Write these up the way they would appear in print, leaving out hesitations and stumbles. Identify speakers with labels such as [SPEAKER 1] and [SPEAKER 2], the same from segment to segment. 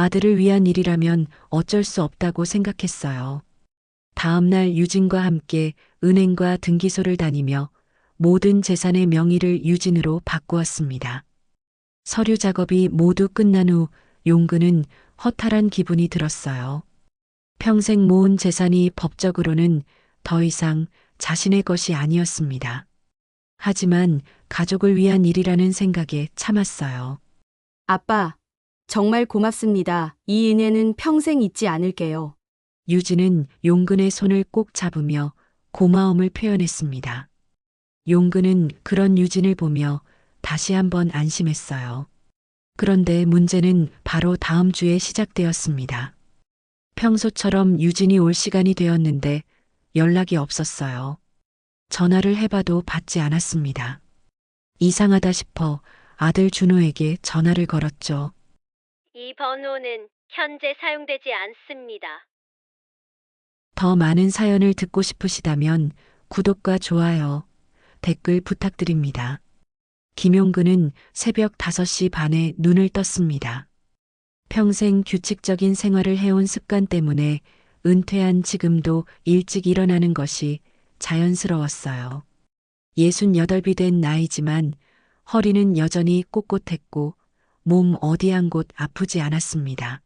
[SPEAKER 1] 아들을 위한 일이라면 어쩔 수 없다고 생각했어요. 다음 날 유진과 함께 은행과 등기소를 다니며 모든 재산의 명의를 유진으로 바꾸었습니다. 서류 작업이 모두 끝난 후 용근은 허탈한 기분이 들었어요. 평생 모은 재산이 법적으로는 더 이상 자신의 것이 아니었습니다. 하지만 가족을 위한 일이라는 생각에 참았어요.
[SPEAKER 2] 아빠, 정말 고맙습니다. 이 은혜는 평생 잊지 않을게요.
[SPEAKER 1] 유진은 용근의 손을 꼭 잡으며 고마움을 표현했습니다. 용근은 그런 유진을 보며 다시 한번 안심했어요. 그런데 문제는 바로 다음 주에 시작되었습니다. 평소처럼 유진이 올 시간이 되었는데 연락이 없었어요. 전화를 해봐도 받지 않았습니다. 이상하다 싶어 아들 준호에게 전화를 걸었죠.
[SPEAKER 3] 이 번호는 현재 사용되지 않습니다.
[SPEAKER 1] 더 많은 사연을 듣고 싶으시다면 구독과 좋아요, 댓글 부탁드립니다. 김용근은 새벽 5시 반에 눈을 떴습니다. 평생 규칙적인 생활을 해온 습관 때문에 은퇴한 지금도 일찍 일어나는 것이 자연스러웠어요. 68이 된 나이지만 허리는 여전히 꼿꼿했고 몸 어디 한 곳 아프지 않았습니다.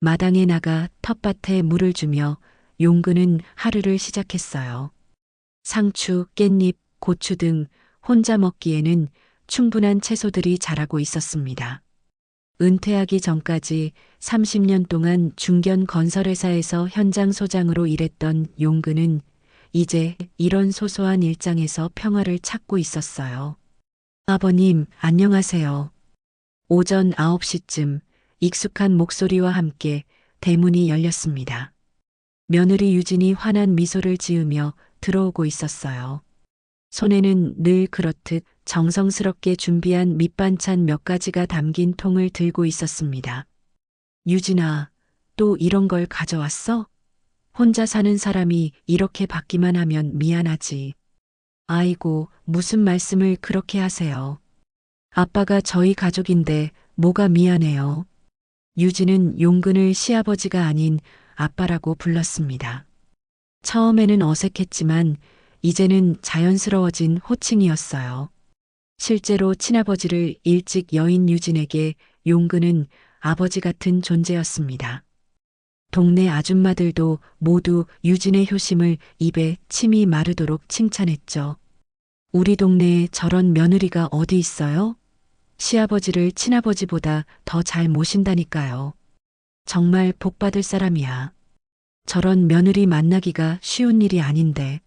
[SPEAKER 1] 마당에 나가 텃밭에 물을 주며 용근은 하루를 시작했어요. 상추, 깻잎, 고추 등 혼자 먹기에는 충분한 채소들이 자라고 있었습니다. 은퇴하기 전까지 30년 동안 중견 건설회사에서 현장 소장으로 일했던 용근은 이제 이런 소소한 일상에서 평화를 찾고 있었어요. 아버님, 안녕하세요. 오전 9시쯤 익숙한 목소리와 함께 대문이 열렸습니다. 며느리 유진이 환한 미소를 지으며 들어오고 있었어요. 손에는 늘 그렇듯 정성스럽게 준비한 밑반찬 몇 가지가 담긴 통을 들고 있었습니다. 유진아, 또 이런 걸 가져왔어? 혼자 사는 사람이 이렇게 받기만 하면 미안하지. 아이고, 무슨 말씀을 그렇게 하세요. 아빠가 저희 가족인데 뭐가 미안해요. 유진은 용근을 시아버지가 아닌 아빠라고 불렀습니다. 처음에는 어색했지만 이제는 자연스러워진 호칭이었어요. 실제로 친아버지를 일찍 여인 유진에게 용근은 아버지 같은 존재였습니다. 동네 아줌마들도 모두 유진의 효심을 입에 침이 마르도록 칭찬했죠. 우리 동네에 저런 며느리가 어디 있어요? 시아버지를 친아버지보다 더 잘 모신다니까요. 정말 복받을 사람이야. 저런 며느리 만나기가 쉬운 일이 아닌데.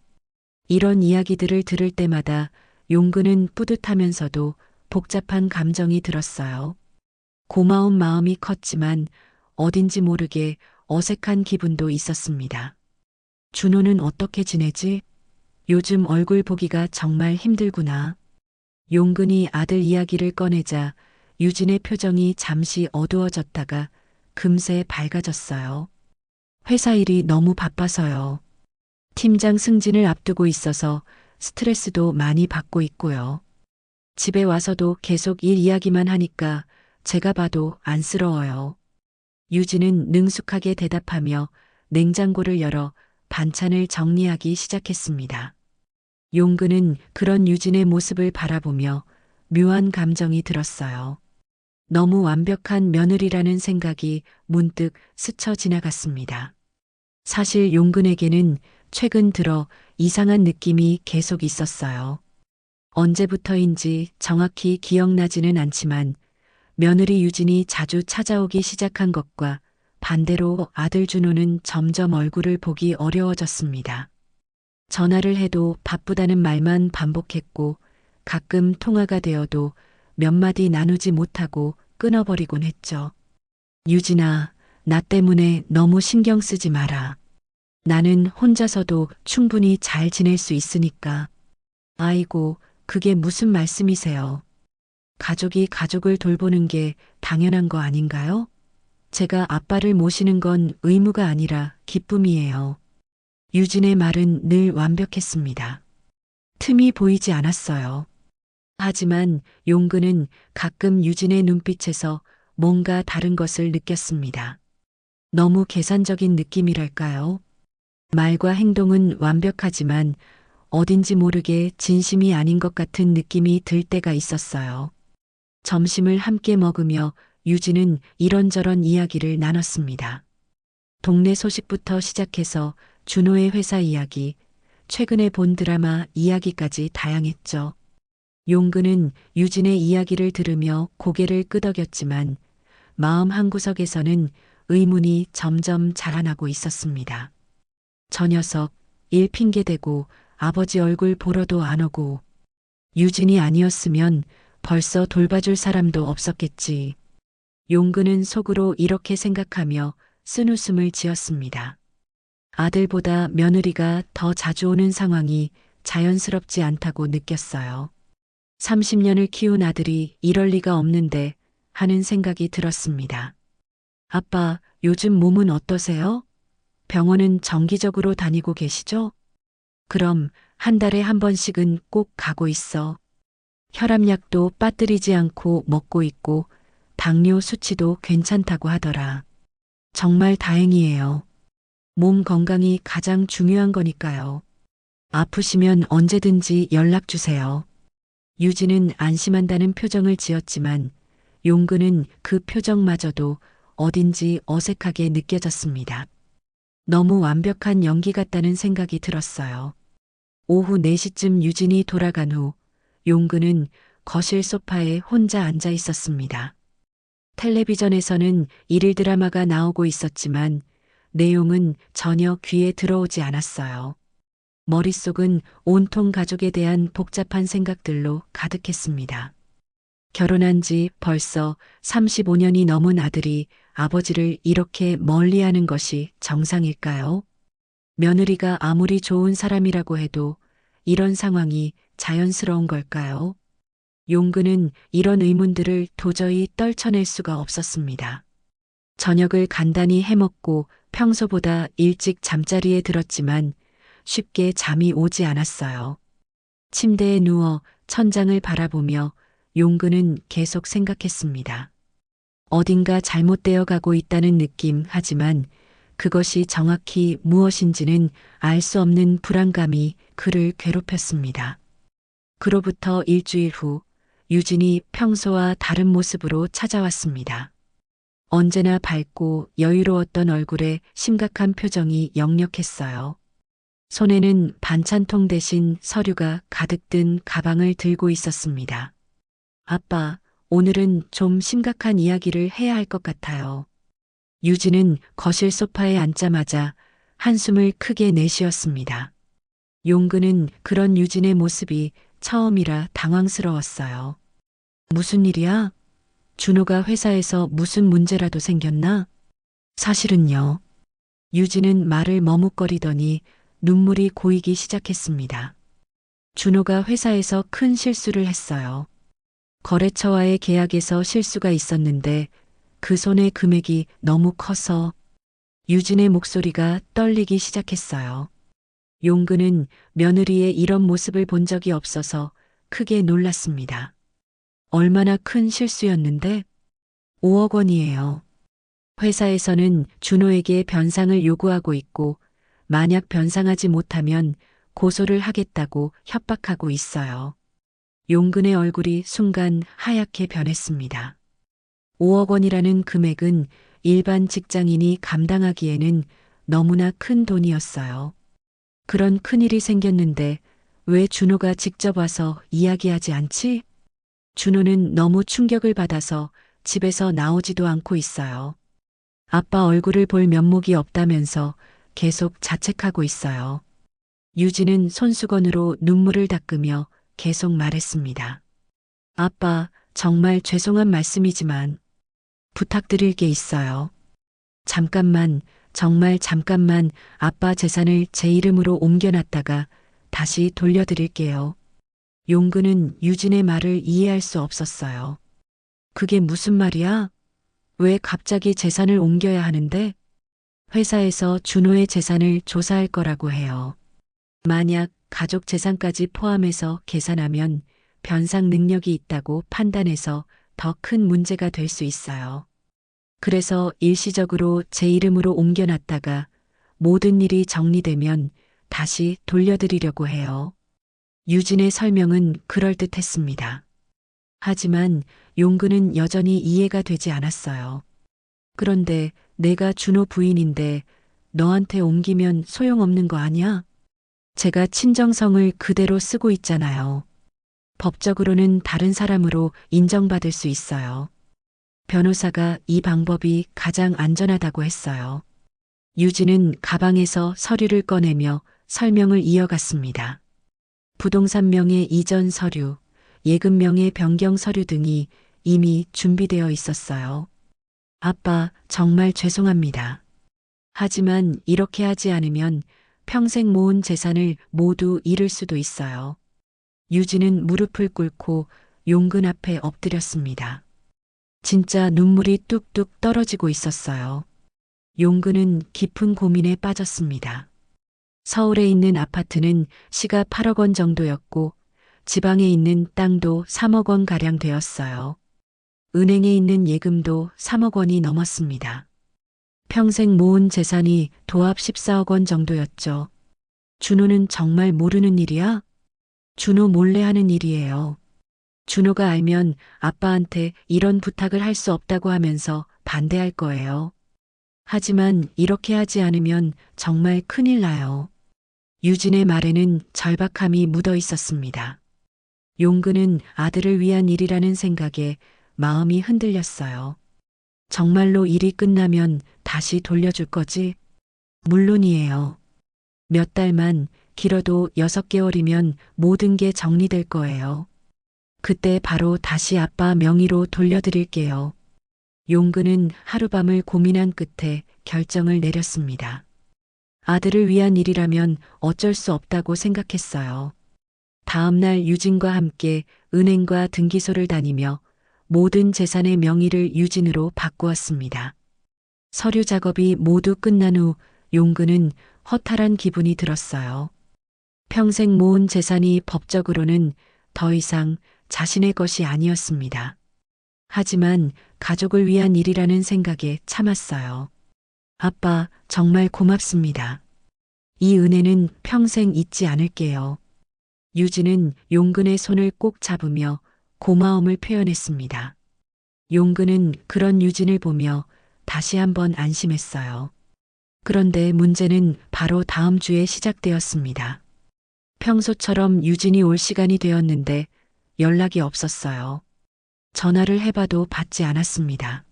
[SPEAKER 1] 이런 이야기들을 들을 때마다 용근은 뿌듯하면서도 복잡한 감정이 들었어요. 고마운 마음이 컸지만 어딘지 모르게 어색한 기분도 있었습니다. 준호는 어떻게 지내지? 요즘 얼굴 보기가 정말 힘들구나. 용근이 아들 이야기를 꺼내자 유진의 표정이 잠시 어두워졌다가 금세 밝아졌어요. 회사 일이 너무 바빠서요. 팀장 승진을 앞두고 있어서 스트레스도 많이 받고 있고요. 집에 와서도 계속 일 이야기만 하니까 제가 봐도 안쓰러워요. 유진은 능숙하게 대답하며 냉장고를 열어 반찬을 정리하기 시작했습니다. 용근은 그런 유진의 모습을 바라보며 묘한 감정이 들었어요. 너무 완벽한 며느리라는 생각이 문득 스쳐 지나갔습니다. 사실 용근에게는 최근 들어 이상한 느낌이 계속 있었어요. 언제부터인지 정확히 기억나지는 않지만 며느리 유진이 자주 찾아오기 시작한 것과 반대로 아들 준호는 점점 얼굴을 보기 어려워졌습니다. 전화를 해도 바쁘다는 말만 반복했고 가끔 통화가 되어도 몇 마디 나누지 못하고 끊어버리곤 했죠. 유진아, 나 때문에 너무 신경 쓰지 마라. 나는 혼자서도 충분히 잘 지낼 수 있으니까. 아이고, 그게 무슨 말씀이세요? 가족이 가족을 돌보는 게 당연한 거 아닌가요? 제가 아빠를 모시는 건 의무가 아니라 기쁨이에요. 유진의 말은 늘 완벽했습니다. 틈이 보이지 않았어요. 하지만 용근은 가끔 유진의 눈빛에서 뭔가 다른 것을 느꼈습니다. 너무 계산적인 느낌이랄까요? 말과 행동은 완벽하지만 어딘지 모르게 진심이 아닌 것 같은 느낌이 들 때가 있었어요. 점심을 함께 먹으며 유진은 이런저런 이야기를 나눴습니다. 동네 소식부터 시작해서 준호의 회사 이야기, 최근에 본 드라마 이야기까지 다양했죠. 용근은 유진의 이야기를 들으며 고개를 끄덕였지만 마음 한구석에서는 의문이 점점 자라나고 있었습니다. 저 녀석 일 핑계대고 아버지 얼굴 보러도 안 오고 유진이 아니었으면 벌써 돌봐줄 사람도 없었겠지. 용근은 속으로 이렇게 생각하며 쓴웃음을 지었습니다. 아들보다 며느리가 더 자주 오는 상황이 자연스럽지 않다고 느꼈어요. 30년을 키운 아들이 이럴 리가 없는데 하는 생각이 들었습니다. 아빠, 요즘 몸은 어떠세요? 병원은 정기적으로 다니고 계시죠? 그럼 한 달에 한 번씩은 꼭 가고 있어. 혈압약도 빠뜨리지 않고 먹고 있고 당뇨 수치도 괜찮다고 하더라. 정말 다행이에요. 몸 건강이 가장 중요한 거니까요. 아프시면 언제든지 연락 주세요. 유진은 안심한다는 표정을 지었지만 용근은 그 표정마저도 어딘지 어색하게 느껴졌습니다. 너무 완벽한 연기 같다는 생각이 들었어요. 오후 4시쯤 유진이 돌아간 후 용근은 거실 소파에 혼자 앉아 있었습니다. 텔레비전에서는 일일 드라마가 나오고 있었지만 내용은 전혀 귀에 들어오지 않았어요. 머릿속은 온통 가족에 대한 복잡한 생각들로 가득했습니다. 결혼한 지 벌써 35년이 넘은 아들이 아버지를 이렇게 멀리하는 것이 정상일까요? 며느리가 아무리 좋은 사람이라고 해도 이런 상황이 자연스러운 걸까요? 용근은 이런 의문들을 도저히 떨쳐낼 수가 없었습니다. 저녁을 간단히 해먹고 평소보다 일찍 잠자리에 들었지만 쉽게 잠이 오지 않았어요. 침대에 누워 천장을 바라보며 용근은 계속 생각했습니다. 어딘가 잘못되어 가고 있다는 느낌 하지만 그것이 정확히 무엇인지는 알 수 없는 불안감이 그를 괴롭혔습니다. 그로부터 일주일 후 유진이 평소와 다른 모습으로 찾아왔습니다. 언제나 밝고 여유로웠던 얼굴에 심각한 표정이 역력했어요. 손에는 반찬통 대신 서류가 가득 든 가방을 들고 있었습니다. 아빠, 오늘은 좀 심각한 이야기를 해야 할 것 같아요. 유진은 거실 소파에 앉자마자 한숨을 크게 내쉬었습니다. 용근은 그런 유진의 모습이 처음이라 당황스러웠어요. 무슨 일이야? 준호가 회사에서 무슨 문제라도 생겼나? 사실은요. 유진은 말을 머뭇거리더니 눈물이 고이기 시작했습니다. 준호가 회사에서 큰 실수를 했어요. 거래처와의 계약에서 실수가 있었는데 그 손의 금액이 너무 커서 유진의 목소리가 떨리기 시작했어요. 용근은 며느리의 이런 모습을 본 적이 없어서 크게 놀랐습니다. 얼마나 큰 실수였는데? 5억 원이에요. 회사에서는 준호에게 변상을 요구하고 있고 만약 변상하지 못하면 고소를 하겠다고 협박하고 있어요. 용근의 얼굴이 순간 하얗게 변했습니다. 5억 원이라는 금액은 일반 직장인이 감당하기에는 너무나 큰 돈이었어요. 그런 큰일이 생겼는데 왜 준호가 직접 와서 이야기하지 않지? 준호는 너무 충격을 받아서 집에서 나오지도 않고 있어요. 아빠 얼굴을 볼 면목이 없다면서 계속 자책하고 있어요. 유진은 손수건으로 눈물을 닦으며 계속 말했습니다. 아빠, 정말 죄송한 말씀이지만 부탁드릴 게 있어요. 잠깐만, 정말 잠깐만 아빠 재산을 제 이름으로 옮겨놨다가 다시 돌려드릴게요. 용근은 유진의 말을 이해할 수 없었어요. 그게 무슨 말이야? 왜 갑자기 재산을 옮겨야 하는데? 회사에서 준호의 재산을 조사할 거라고 해요. 만약 가족 재산까지 포함해서 계산하면 변상 능력이 있다고 판단해서 더 큰 문제가 될 수 있어요. 그래서 일시적으로 제 이름으로 옮겨놨다가 모든 일이 정리되면 다시 돌려드리려고 해요. 유진의 설명은 그럴듯했습니다. 하지만 용근은 여전히 이해가 되지 않았어요. 그런데 내가 준호 부인인데 너한테 옮기면 소용없는 거 아니야? 제가 친정성을 그대로 쓰고 있잖아요. 법적으로는 다른 사람으로 인정받을 수 있어요. 변호사가 이 방법이 가장 안전하다고 했어요. 유진은 가방에서 서류를 꺼내며 설명을 이어갔습니다. 부동산 명의 이전 서류, 예금 명의 변경 서류 등이 이미 준비되어 있었어요. 아빠, 정말 죄송합니다. 하지만 이렇게 하지 않으면 평생 모은 재산을 모두 잃을 수도 있어요. 유진은 무릎을 꿇고 용근 앞에 엎드렸습니다. 진짜 눈물이 뚝뚝 떨어지고 있었어요. 용근은 깊은 고민에 빠졌습니다. 서울에 있는 아파트는 시가 8억 원 정도였고 지방에 있는 땅도 3억 원 가량 되었어요. 은행에 있는 예금도 3억 원이 넘었습니다. 평생 모은 재산이 도합 14억 원 정도였죠. 준호는 정말 모르는 일이야? 준호 몰래 하는 일이에요. 준호가 알면 아빠한테 이런 부탁을 할 수 없다고 하면서 반대할 거예요. 하지만 이렇게 하지 않으면 정말 큰일 나요. 유진의 말에는 절박함이 묻어 있었습니다. 용근은 아들을 위한 일이라는 생각에 마음이 흔들렸어요. 정말로 일이 끝나면 다시 돌려줄 거지? 물론이에요. 몇 달만, 길어도 6개월이면 모든 게 정리될 거예요. 그때 바로 다시 아빠 명의로 돌려드릴게요. 용근은 하룻밤을 고민한 끝에 결정을 내렸습니다. 아들을 위한 일이라면 어쩔 수 없다고 생각했어요. 다음 날 유진과 함께 은행과 등기소를 다니며 모든 재산의 명의를 유진으로 바꾸었습니다. 서류 작업이 모두 끝난 후 용근은 허탈한 기분이 들었어요. 평생 모은 재산이 법적으로는 더 이상 자신의 것이 아니었습니다. 하지만 가족을 위한 일이라는 생각에 참았어요. 아빠, 정말 고맙습니다. 이 은혜는 평생 잊지 않을게요. 유진은 용근의 손을 꼭 잡으며 고마움을 표현했습니다. 용근은 그런 유진을 보며 다시 한번 안심했어요. 그런데 문제는 바로 다음 주에 시작되었습니다. 평소처럼 유진이 올 시간이 되었는데 연락이 없었어요. 전화를 해봐도 받지 않았습니다.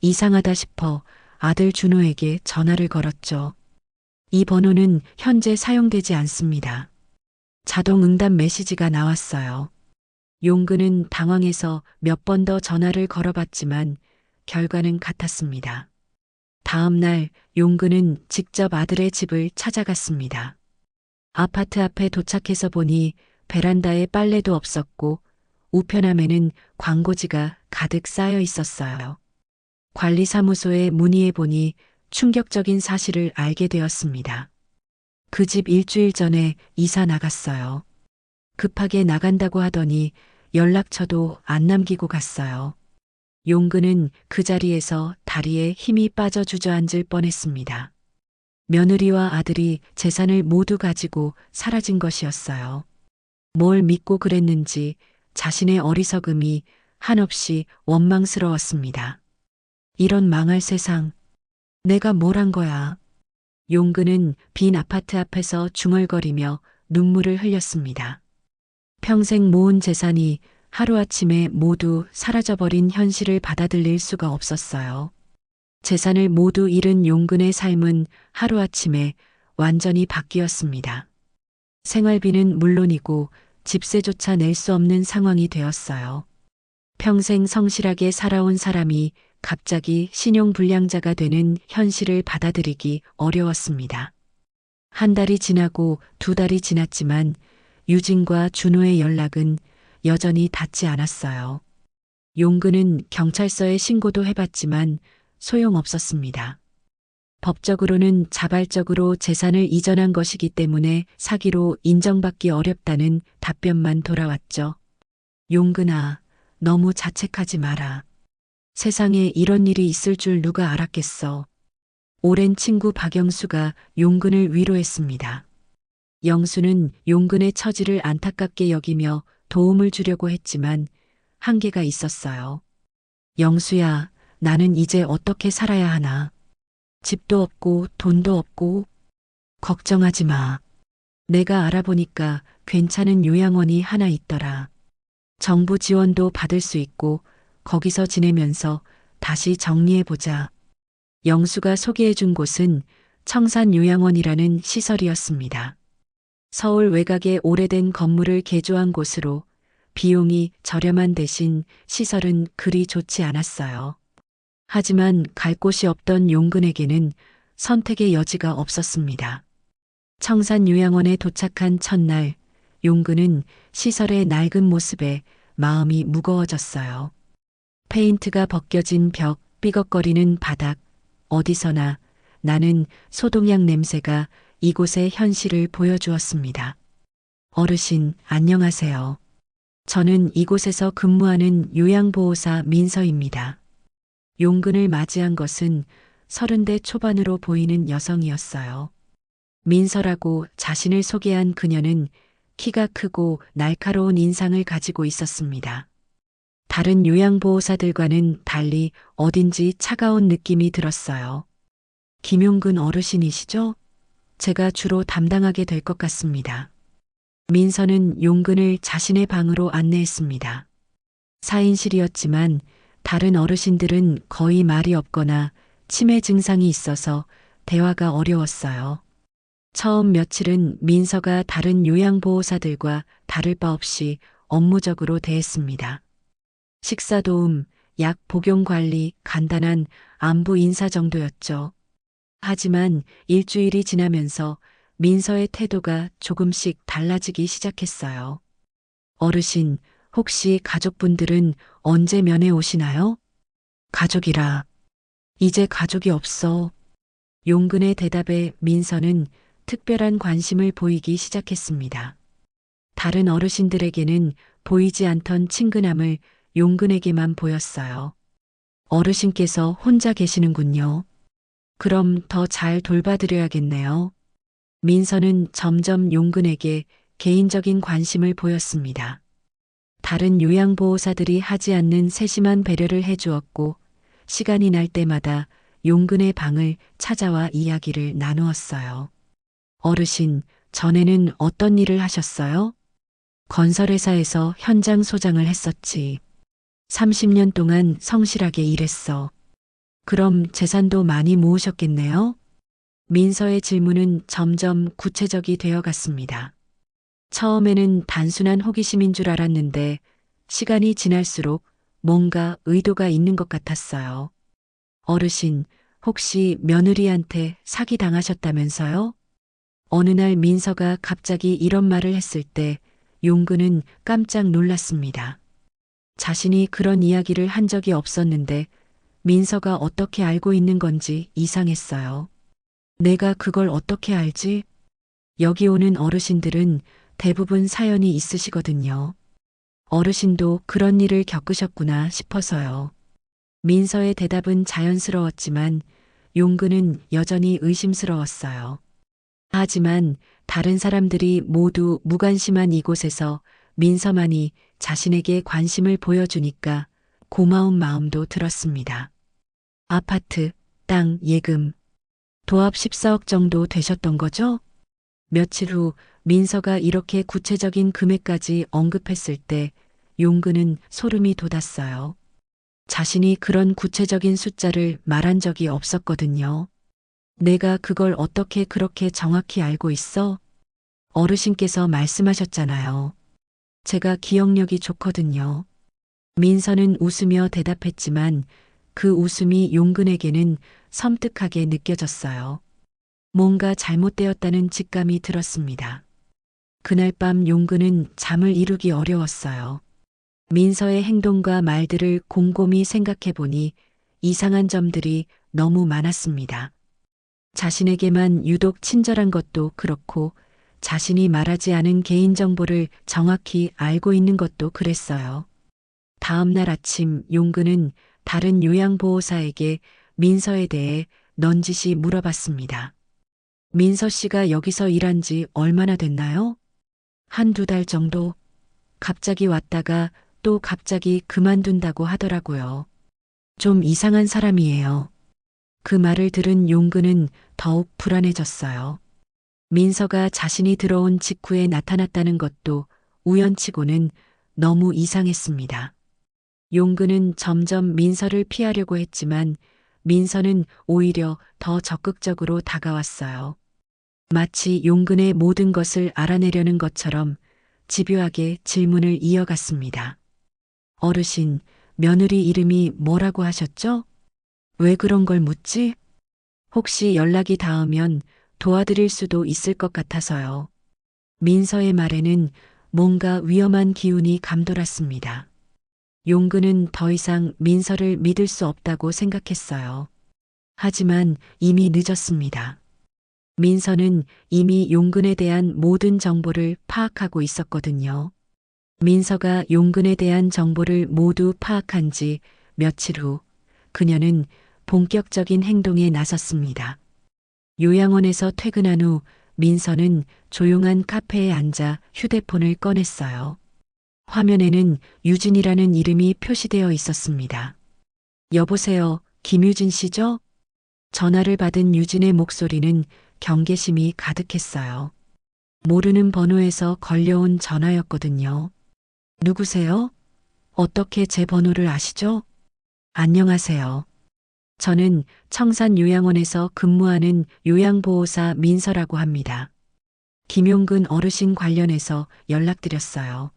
[SPEAKER 1] 이상하다 싶어 아들 준호에게 전화를 걸었죠. 이 번호는 현재 사용되지 않습니다. 자동 응답 메시지가 나왔어요. 용근은 당황해서 몇 번 더 전화를 걸어봤지만 결과는 같았습니다. 다음 날 용근은 직접 아들의 집을 찾아갔습니다. 아파트 앞에 도착해서 보니 베란다에 빨래도 없었고 우편함에는 광고지가 가득 쌓여 있었어요. 관리사무소에 문의해 보니 충격적인 사실을 알게 되었습니다. 그 집 일주일 전에 이사 나갔어요. 급하게 나간다고 하더니 연락처도 안 남기고 갔어요. 용근은 그 자리에서 다리에 힘이 빠져 주저앉을 뻔했습니다. 며느리와 아들이 재산을 모두 가지고 사라진 것이었어요. 뭘 믿고 그랬는지 자신의 어리석음이 한없이 원망스러웠습니다. 이런 망할 세상, 내가 뭘 한 거야. 용근은 빈 아파트 앞에서 중얼거리며 눈물을 흘렸습니다. 평생 모은 재산이 하루아침에 모두 사라져버린 현실을 받아들일 수가 없었어요. 재산을 모두 잃은 용근의 삶은 하루아침에 완전히 바뀌었습니다. 생활비는 물론이고 집세조차 낼 수 없는 상황이 되었어요. 평생 성실하게 살아온 사람이 갑자기 신용불량자가 되는 현실을 받아들이기 어려웠습니다. 한 달이 지나고 2달이 지났지만 유진과 준호의 연락은 여전히 닿지 않았어요. 용근은 경찰서에 신고도 해봤지만 소용없었습니다. 법적으로는 자발적으로 재산을 이전한 것이기 때문에 사기로 인정받기 어렵다는 답변만 돌아왔죠. 용근아, 너무 자책하지 마라. 세상에 이런 일이 있을 줄 누가 알았겠어. 오랜 친구 박영수가 용근을 위로했습니다. 영수는 용근의 처지를 안타깝게 여기며 도움을 주려고 했지만 한계가 있었어요. 영수야, 나는 이제 어떻게 살아야 하나. 집도 없고 돈도 없고. 걱정하지 마. 내가 알아보니까 괜찮은 요양원이 하나 있더라. 정부 지원도 받을 수 있고 거기서 지내면서 다시 정리해보자. 영수가 소개해준 곳은 청산요양원이라는 시설이었습니다. 서울 외곽의 오래된 건물을 개조한 곳으로 비용이 저렴한 대신 시설은 그리 좋지 않았어요. 하지만 갈 곳이 없던 용근에게는 선택의 여지가 없었습니다. 청산요양원에 도착한 첫날, 용근은 시설의 낡은 모습에 마음이 무거워졌어요. 페인트가 벗겨진 벽, 삐걱거리는 바닥, 어디서나 나는 소독약 냄새가 이곳의 현실을 보여주었습니다. 어르신, 안녕하세요. 저는 이곳에서 근무하는 요양보호사 민서입니다. 용근을 맞이한 것은 30대 초반으로 보이는 여성이었어요. 민서라고 자신을 소개한 그녀는 키가 크고 날카로운 인상을 가지고 있었습니다. 다른 요양보호사들과는 달리 어딘지 차가운 느낌이 들었어요. 김용근 어르신이시죠? 제가 주로 담당하게 될 것 같습니다. 민서는 용근을 자신의 방으로 안내했습니다. 4인실이었지만 다른 어르신들은 거의 말이 없거나 치매 증상이 있어서 대화가 어려웠어요. 처음 며칠은 민서가 다른 요양보호사들과 다를 바 없이 업무적으로 대했습니다. 식사 도움, 약 복용 관리, 간단한 안부 인사 정도였죠. 하지만 일주일이 지나면서 민서의 태도가 조금씩 달라지기 시작했어요. 어르신, 혹시 가족분들은 언제 면회 오시나요? 가족이라. 이제 가족이 없어. 용근의 대답에 민서는 특별한 관심을 보이기 시작했습니다. 다른 어르신들에게는 보이지 않던 친근함을 용근에게만 보였어요. 어르신께서 혼자 계시는군요. 그럼 더 잘 돌봐드려야겠네요. 민서는 점점 용근에게 개인적인 관심을 보였습니다. 다른 요양보호사들이 하지 않는 세심한 배려를 해주었고 시간이 날 때마다 용근의 방을 찾아와 이야기를 나누었어요. 어르신, 전에는 어떤 일을 하셨어요? 건설회사에서 현장 소장을 했었지. 30년 동안 성실하게 일했어. 그럼 재산도 많이 모으셨겠네요? 민서의 질문은 점점 구체적이 되어 갔습니다. 처음에는 단순한 호기심인 줄 알았는데 시간이 지날수록 뭔가 의도가 있는 것 같았어요. 어르신, 혹시 며느리한테 사기당하셨다면서요? 어느 날 민서가 갑자기 이런 말을 했을 때 용근은 깜짝 놀랐습니다. 자신이 그런 이야기를 한 적이 없었는데 민서가 어떻게 알고 있는 건지 이상했어요. 내가 그걸 어떻게 알지? 여기 오는 어르신들은 대부분 사연이 있으시거든요. 어르신도 그런 일을 겪으셨구나 싶어서요. 민서의 대답은 자연스러웠지만 용근은 여전히 의심스러웠어요. 하지만 다른 사람들이 모두 무관심한 이곳에서 민서만이 자신에게 관심을 보여주니까 고마운 마음도 들었습니다. 아파트, 땅, 예금. 도합 14억 정도 되셨던 거죠? 며칠 후 민서가 이렇게 구체적인 금액까지 언급했을 때 용근은 소름이 돋았어요. 자신이 그런 구체적인 숫자를 말한 적이 없었거든요. 내가 그걸 어떻게 그렇게 정확히 알고 있어? 어르신께서 말씀하셨잖아요. 제가 기억력이 좋거든요. 민서는 웃으며 대답했지만 그 웃음이 용근에게는 섬뜩하게 느껴졌어요. 뭔가 잘못되었다는 직감이 들었습니다. 그날 밤 용근은 잠을 이루기 어려웠어요. 민서의 행동과 말들을 곰곰이 생각해 보니 이상한 점들이 너무 많았습니다. 자신에게만 유독 친절한 것도 그렇고 자신이 말하지 않은 개인정보를 정확히 알고 있는 것도 그랬어요. 다음 날 아침 용근은 다른 요양보호사에게 민서에 대해 넌지시 물어봤습니다. 민서 씨가 여기서 일한 지 얼마나 됐나요? 한두 달 정도? 갑자기 왔다가 또 갑자기 그만둔다고 하더라고요. 좀 이상한 사람이에요. 그 말을 들은 용근은 더욱 불안해졌어요. 민서가 자신이 들어온 직후에 나타났다는 것도 우연치고는 너무 이상했습니다. 용근은 점점 민서를 피하려고 했지만 민서는 오히려 더 적극적으로 다가왔어요. 마치 용근의 모든 것을 알아내려는 것처럼 집요하게 질문을 이어갔습니다. 어르신, 며느리 이름이 뭐라고 하셨죠? 왜 그런 걸 묻지? 혹시 연락이 닿으면 도와드릴 수도 있을 것 같아서요. 민서의 말에는 뭔가 위험한 기운이 감돌았습니다. 용근은 더 이상 민서를 믿을 수 없다고 생각했어요. 하지만 이미 늦었습니다. 민서는 이미 용근에 대한 모든 정보를 파악하고 있었거든요. 민서가 용근에 대한 정보를 모두 파악한 지 며칠 후 그녀는 본격적인 행동에 나섰습니다. 요양원에서 퇴근한 후 민서는 조용한 카페에 앉아 휴대폰을 꺼냈어요. 화면에는 유진이라는 이름이 표시되어 있었습니다. 여보세요, 김유진 씨죠? 전화를 받은 유진의 목소리는 경계심이 가득했어요. 모르는 번호에서 걸려온 전화였거든요. 누구세요? 어떻게 제 번호를 아시죠? 안녕하세요. 저는 청산요양원에서 근무하는 요양보호사 민서라고 합니다. 김용근 어르신 관련해서 연락드렸어요.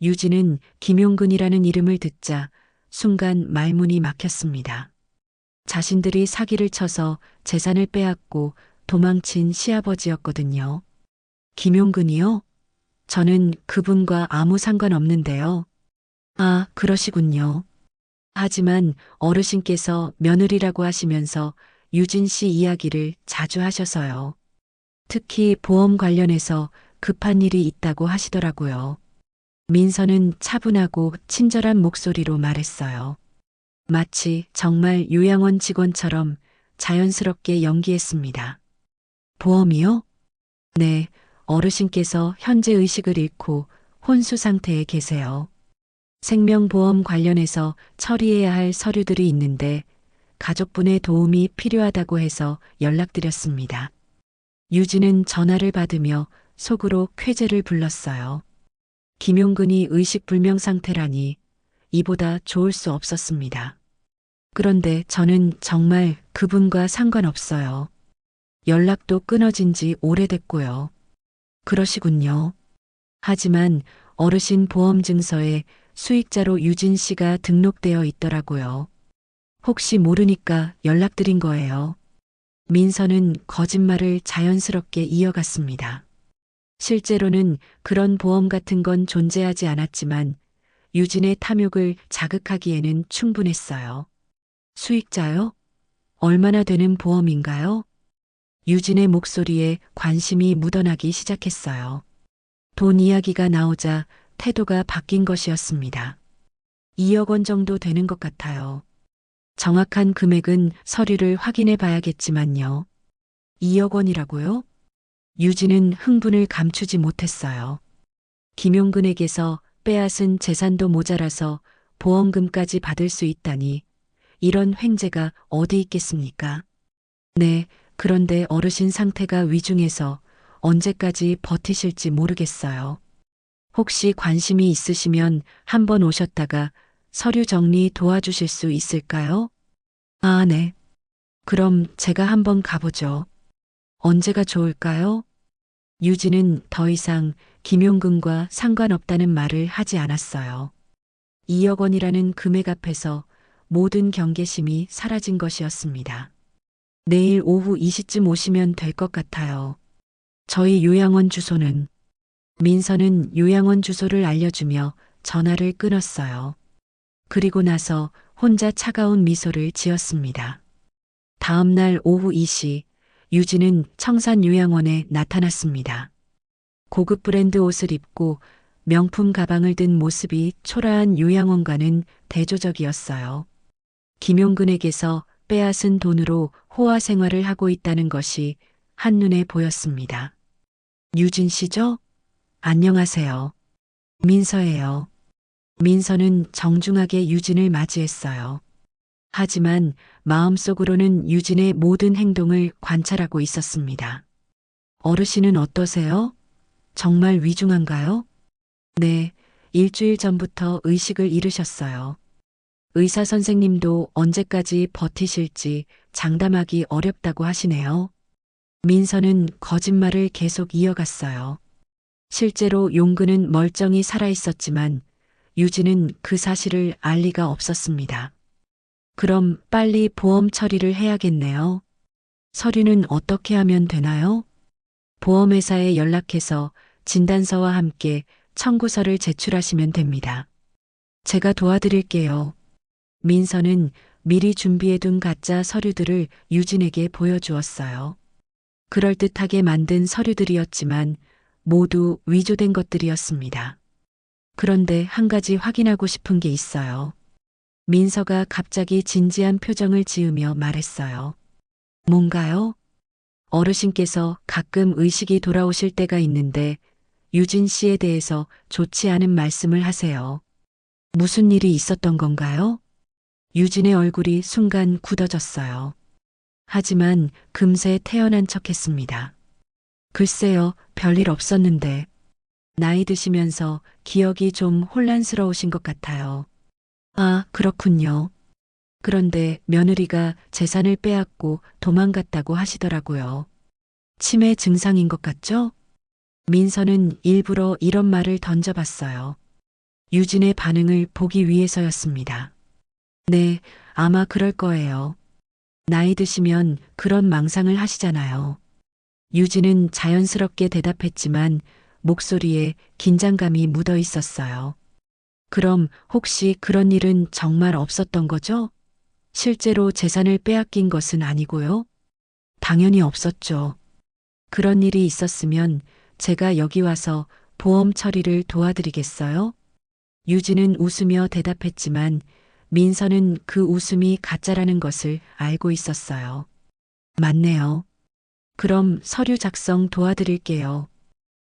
[SPEAKER 1] 유진은 김용근이라는 이름을 듣자 순간 말문이 막혔습니다. 자신들이 사기를 쳐서 재산을 빼앗고 도망친 시아버지였거든요. 김용근이요? 저는 그분과 아무 상관없는데요. 아, 그러시군요. 하지만 어르신께서 며느리라고 하시면서 유진 씨 이야기를 자주 하셔서요. 특히 보험 관련해서 급한 일이 있다고 하시더라고요. 민서는 차분하고 친절한 목소리로 말했어요. 마치 정말 요양원 직원처럼 자연스럽게 연기했습니다. 보험이요? 네, 어르신께서 현재 의식을 잃고 혼수 상태에 계세요. 생명보험 관련해서 처리해야 할 서류들이 있는데 가족분의 도움이 필요하다고 해서 연락드렸습니다. 유진은 전화를 받으며 속으로 쾌재를 불렀어요. 김용근이 의식불명 상태라니 이보다 좋을 수 없었습니다. 그런데 저는 정말 그분과 상관없어요. 연락도 끊어진 지 오래됐고요. 그러시군요. 하지만 어르신 보험증서에 수익자로 유진 씨가 등록되어 있더라고요. 혹시 모르니까 연락드린 거예요. 민서는 거짓말을 자연스럽게 이어갔습니다. 실제로는 그런 보험 같은 건 존재하지 않았지만 유진의 탐욕을 자극하기에는 충분했어요. 수익자요? 얼마나 되는 보험인가요? 유진의 목소리에 관심이 묻어나기 시작했어요. 돈 이야기가 나오자 태도가 바뀐 것이었습니다. 2억 원 정도 되는 것 같아요. 정확한 금액은 서류를 확인해 봐야겠지만요. 2억 원이라고요? 유진은 흥분을 감추지 못했어요. 김용근에게서 빼앗은 재산도 모자라서 보험금까지 받을 수 있다니 이런 횡재가 어디 있겠습니까? 네, 그런데 어르신 상태가 위중해서 언제까지 버티실지 모르겠어요. 혹시 관심이 있으시면 한번 오셨다가 서류 정리 도와주실 수 있을까요? 아, 네. 그럼 제가 한번 가보죠. 언제가 좋을까요? 유진은 더 이상 김용근과 상관없다는 말을 하지 않았어요. 2억 원이라는 금액 앞에서 모든 경계심이 사라진 것이었습니다. 내일 오후 2시쯤 오시면 될 것 같아요. 저희 요양원 주소는 민서는 요양원 주소를 알려주며 전화를 끊었어요. 그리고 나서 혼자 차가운 미소를 지었습니다. 다음 날 오후 2시 유진은 청산요양원에 나타났습니다. 고급 브랜드 옷을 입고 명품 가방을 든 모습이 초라한 요양원과는 대조적이었어요. 김용근에게서 빼앗은 돈으로 호화 생활을 하고 있다는 것이 한눈에 보였습니다. 유진 씨죠? 안녕하세요. 민서예요. 민서는 정중하게 유진을 맞이했어요. 하지만 마음속으로는 유진의 모든 행동을 관찰하고 있었습니다. 어르신은 어떠세요? 정말 위중한가요? 네, 일주일 전부터 의식을 잃으셨어요. 의사 선생님도 언제까지 버티실지 장담하기 어렵다고 하시네요. 민서는 거짓말을 계속 이어갔어요. 실제로 용근은 멀쩡히 살아 있었지만 유진은 그 사실을 알 리가 없었습니다. 그럼 빨리 보험 처리를 해야겠네요. 서류는 어떻게 하면 되나요? 보험회사에 연락해서 진단서와 함께 청구서를 제출하시면 됩니다. 제가 도와드릴게요. 민서는 미리 준비해둔 가짜 서류들을 유진에게 보여주었어요. 그럴듯하게 만든 서류들이었지만 모두 위조된 것들이었습니다. 그런데 한 가지 확인하고 싶은 게 있어요. 민서가 갑자기 진지한 표정을 지으며 말했어요. 뭔가요? 어르신께서 가끔 의식이 돌아오실 때가 있는데 유진 씨에 대해서 좋지 않은 말씀을 하세요. 무슨 일이 있었던 건가요? 유진의 얼굴이 순간 굳어졌어요. 하지만 금세 태어난 척했습니다. 글쎄요, 별일 없었는데. 나이 드시면서 기억이 좀 혼란스러우신 것 같아요. 아, 그렇군요. 그런데 며느리가 재산을 빼앗고 도망갔다고 하시더라고요. 치매 증상인 것 같죠? 민서는 일부러 이런 말을 던져봤어요. 유진의 반응을 보기 위해서였습니다. 네, 아마 그럴 거예요. 나이 드시면 그런 망상을 하시잖아요. 유진은 자연스럽게 대답했지만 목소리에 긴장감이 묻어 있었어요. 그럼 혹시 그런 일은 정말 없었던 거죠? 실제로 재산을 빼앗긴 것은 아니고요? 당연히 없었죠. 그런 일이 있었으면 제가 여기 와서 보험 처리를 도와드리겠어요? 유진은 웃으며 대답했지만 민서는 그 웃음이 가짜라는 것을 알고 있었어요. 맞네요. 그럼 서류 작성 도와드릴게요.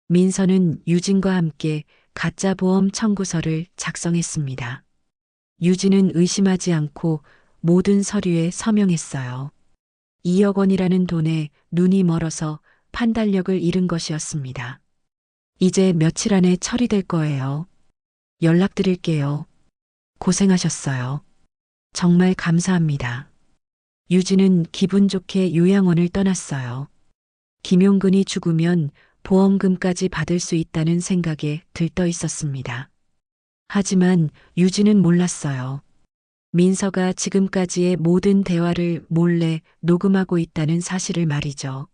[SPEAKER 1] 민서는 유진과 함께 가짜 보험 청구서를 작성했습니다. 유진은 의심하지 않고 모든 서류에 서명했어요. 2억 원이라는 돈에 눈이 멀어서 판단력을 잃은 것이었습니다. 이제 며칠 안에 처리될 거예요. 연락드릴게요. 고생하셨어요. 정말 감사합니다. 유진은 기분 좋게 요양원을 떠났어요. 김용근이 죽으면 보험금까지 받을 수 있다는 생각에 들떠 있었습니다. 하지만 유진은 몰랐어요. 민서가 지금까지의 모든 대화를 몰래 녹음하고 있다는 사실을 말이죠.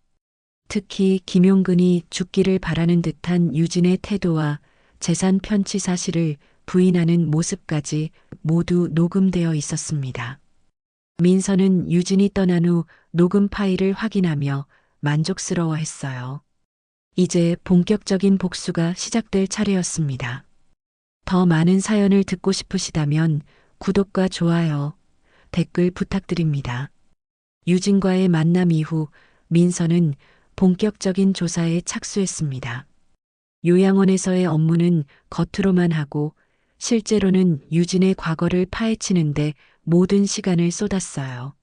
[SPEAKER 1] 특히 김용근이 죽기를 바라는 듯한 유진의 태도와 재산 편취 사실을 부인하는 모습까지 모두 녹음되어 있었습니다. 민서는 유진이 떠난 후 녹음 파일을 확인하며 만족스러워했어요. 이제 본격적인 복수가 시작될 차례였습니다. 더 많은 사연을 듣고 싶으시다면 구독과 좋아요, 댓글 부탁드립니다. 유진과의 만남 이후 민서는 본격적인 조사에 착수했습니다. 요양원에서의 업무는 겉으로만 하고 실제로는 유진의 과거를 파헤치는데 모든 시간을 쏟았어요.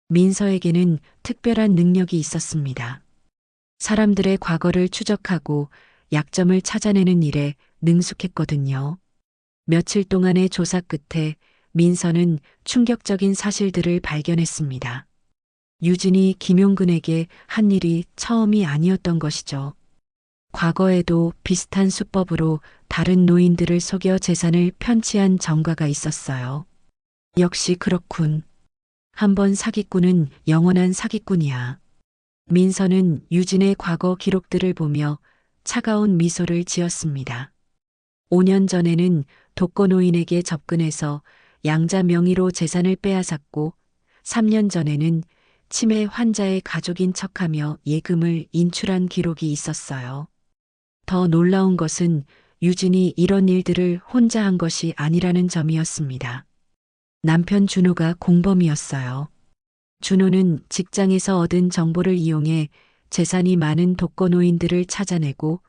[SPEAKER 1] 민서에게는 특별한 능력이 있었습니다. 사람들의 과거를 추적하고 약점을 찾아내는 일에 능숙했거든요. 며칠 동안의 조사 끝에 민서는 충격적인 사실들을 발견했습니다. 유진이 김용근에게 한 일이 처음이 아니었던 것이죠. 과거에도 비슷한 수법으로 다른 노인들을 속여 재산을 편취한 전과가 있었어요. 역시 그렇군. 한번 사기꾼은 영원한 사기꾼이야. 민서는 유진의 과거 기록들을 보며 차가운 미소를 지었습니다. 5년 전에는 독거노인에게 접근해서 양자 명의로 재산을 빼앗았고 3년 전에는 치매 환자의 가족인 척하며 예금을 인출한 기록이 있었어요. 더 놀라운 것은 유진이 이런 일들을 혼자 한 것이 아니라는 점이었습니다. 남편 준호가 공범이었어요. 준호는 직장에서 얻은 정보를 이용해 재산이 많은 독거노인들을 찾아내고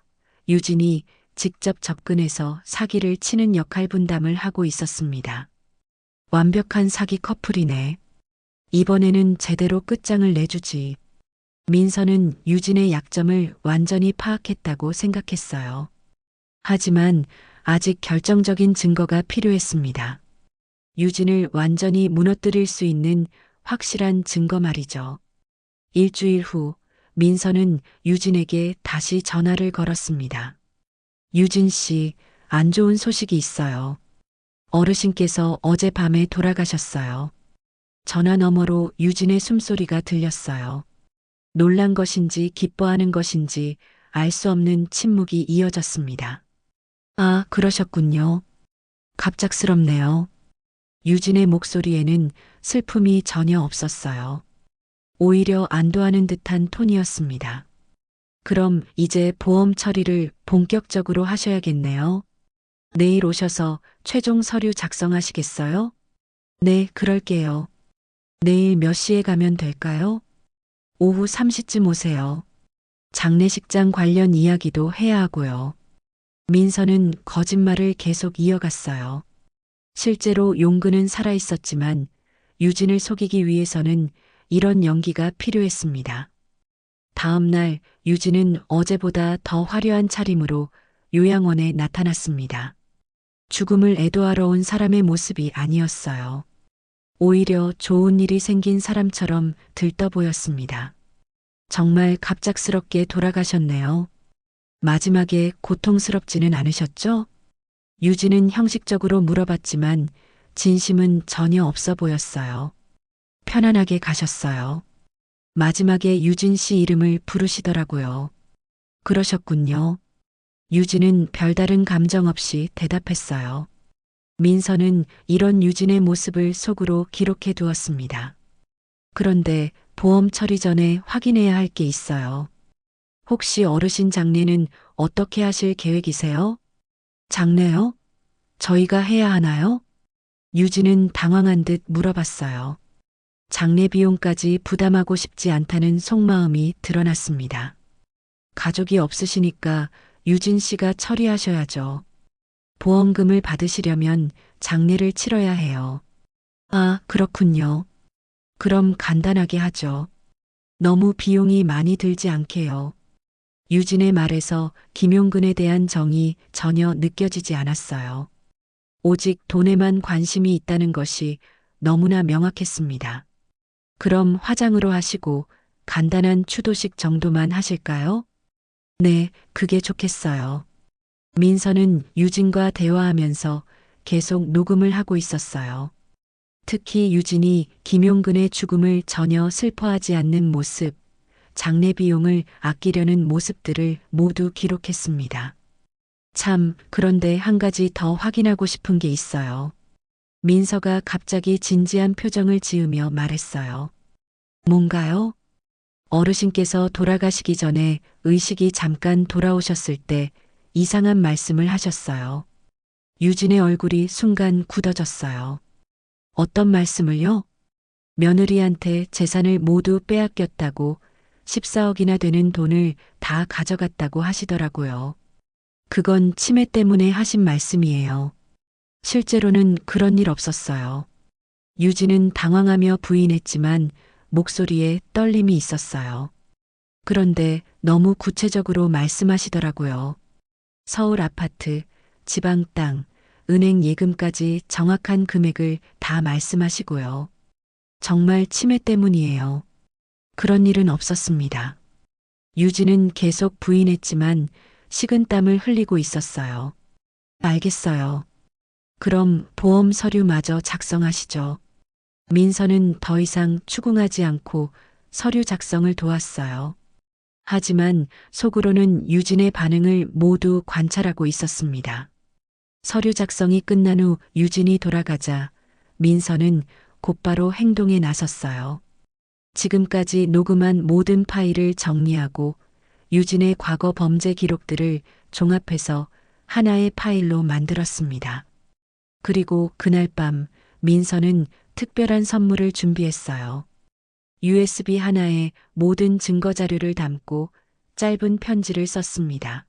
[SPEAKER 1] 유진이 직접 접근해서 사기를 치는 역할 분담을 하고 있었습니다. 완벽한 사기 커플이네. 이번에는 제대로 끝장을 내주지. 민서는 유진의 약점을 완전히 파악했다고 생각했어요. 하지만 아직 결정적인 증거가 필요했습니다. 유진을 완전히 무너뜨릴 수 있는 확실한 증거 말이죠. 일주일 후 민서는 유진에게 다시 전화를 걸었습니다. 유진 씨, 안 좋은 소식이 있어요. 어르신께서 어젯밤에 돌아가셨어요. 전화 너머로 유진의 숨소리가 들렸어요. 놀란 것인지 기뻐하는 것인지 알 수 없는 침묵이 이어졌습니다. 아, 그러셨군요. 갑작스럽네요. 유진의 목소리에는 슬픔이 전혀 없었어요. 오히려 안도하는 듯한 톤이었습니다. 그럼 이제 보험 처리를 본격적으로 하셔야겠네요. 내일 오셔서 최종 서류 작성하시겠어요? 네, 그럴게요. 내일 몇 시에 가면 될까요? 오후 3시쯤 오세요. 장례식장 관련 이야기도 해야 하고요. 민서는 거짓말을 계속 이어갔어요. 실제로 용근은 살아있었지만 유진을 속이기 위해서는 이런 연기가 필요했습니다. 다음 날 유진은 어제보다 더 화려한 차림으로 요양원에 나타났습니다. 죽음을 애도하러 온 사람의 모습이 아니었어요. 오히려 좋은 일이 생긴 사람처럼 들떠 보였습니다. 정말 갑작스럽게 돌아가셨네요. 마지막에 고통스럽지는 않으셨죠? 유진은 형식적으로 물어봤지만 진심은 전혀 없어 보였어요. 편안하게 가셨어요. 마지막에 유진 씨 이름을 부르시더라고요. 그러셨군요. 유진은 별다른 감정 없이 대답했어요. 민서는 이런 유진의 모습을 속으로 기록해 두었습니다. 그런데 보험 처리 전에 확인해야 할 게 있어요. 혹시 어르신 장례는 어떻게 하실 계획이세요? 장례요? 저희가 해야 하나요? 유진은 당황한 듯 물어봤어요. 장례 비용까지 부담하고 싶지 않다는 속마음이 드러났습니다. 가족이 없으시니까 유진 씨가 처리하셔야죠. 보험금을 받으시려면 장례를 치러야 해요. 아, 그렇군요. 그럼 간단하게 하죠. 너무 비용이 많이 들지 않게요. 유진의 말에서 김용근에 대한 정이 전혀 느껴지지 않았어요. 오직 돈에만 관심이 있다는 것이 너무나 명확했습니다. 그럼 화장으로 하시고 간단한 추도식 정도만 하실까요? 네, 그게 좋겠어요. 민서는 유진과 대화하면서 계속 녹음을 하고 있었어요. 특히 유진이 김용근의 죽음을 전혀 슬퍼하지 않는 모습, 장례 비용을 아끼려는 모습들을 모두 기록했습니다. 참, 그런데 한 가지 더 확인하고 싶은 게 있어요. 민서가 갑자기 진지한 표정을 지으며 말했어요. 뭔가요? 어르신께서 돌아가시기 전에 의식이 잠깐 돌아오셨을 때 이상한 말씀을 하셨어요. 유진의 얼굴이 순간 굳어졌어요. 어떤 말씀을요? 며느리한테 재산을 모두 빼앗겼다고 14억이나 되는 돈을 다 가져갔다고 하시더라고요. 그건 치매 때문에 하신 말씀이에요. 실제로는 그런 일 없었어요. 유진은 당황하며 부인했지만 목소리에 떨림이 있었어요. 그런데 너무 구체적으로 말씀하시더라고요. 서울 아파트, 지방 땅, 은행 예금까지 정확한 금액을 다 말씀하시고요. 정말 치매 때문이에요. 그런 일은 없었습니다. 유진은 계속 부인했지만 식은땀을 흘리고 있었어요. 알겠어요. 그럼 보험 서류마저 작성하시죠. 민서는 더 이상 추궁하지 않고 서류 작성을 도왔어요. 하지만 속으로는 유진의 반응을 모두 관찰하고 있었습니다. 서류 작성이 끝난 후 유진이 돌아가자 민서는 곧바로 행동에 나섰어요. 지금까지 녹음한 모든 파일을 정리하고 유진의 과거 범죄 기록들을 종합해서 하나의 파일로 만들었습니다. 그리고 그날 밤 민서는 특별한 선물을 준비했어요. USB 하나에 모든 증거 자료를 담고 짧은 편지를 썼습니다.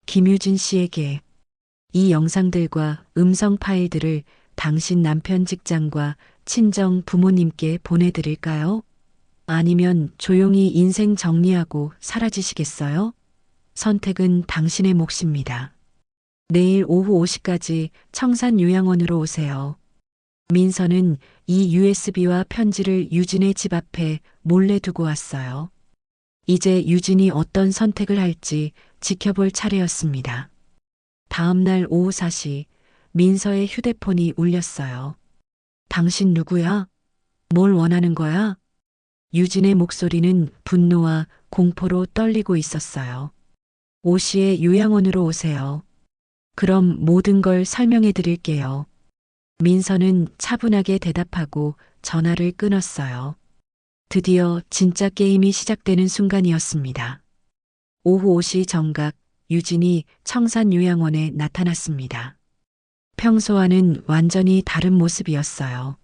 [SPEAKER 1] 김유진 씨에게 이 영상들과 음성 파일들을 당신 남편 직장과 친정 부모님께 보내드릴까요? 아니면 조용히 인생 정리하고 사라지시겠어요? 선택은 당신의 몫입니다. 내일 오후 5시까지 청산 요양원으로 오세요. 민서는 이 USB와 편지를 유진의 집 앞에 몰래 두고 왔어요. 이제 유진이 어떤 선택을 할지 지켜볼 차례였습니다. 다음 날 오후 4시 민서의 휴대폰이 울렸어요. 당신 누구야? 뭘 원하는 거야? 유진의 목소리는 분노와 공포로 떨리고 있었어요. 5시에 요양원으로 오세요. 그럼 모든 걸 설명해 드릴게요. 민서는 차분하게 대답하고 전화를 끊었어요. 드디어 진짜 게임이 시작되는 순간이었습니다. 오후 5시 정각 유진이 청산 요양원에 나타났습니다. 평소와는 완전히 다른 모습이었어요.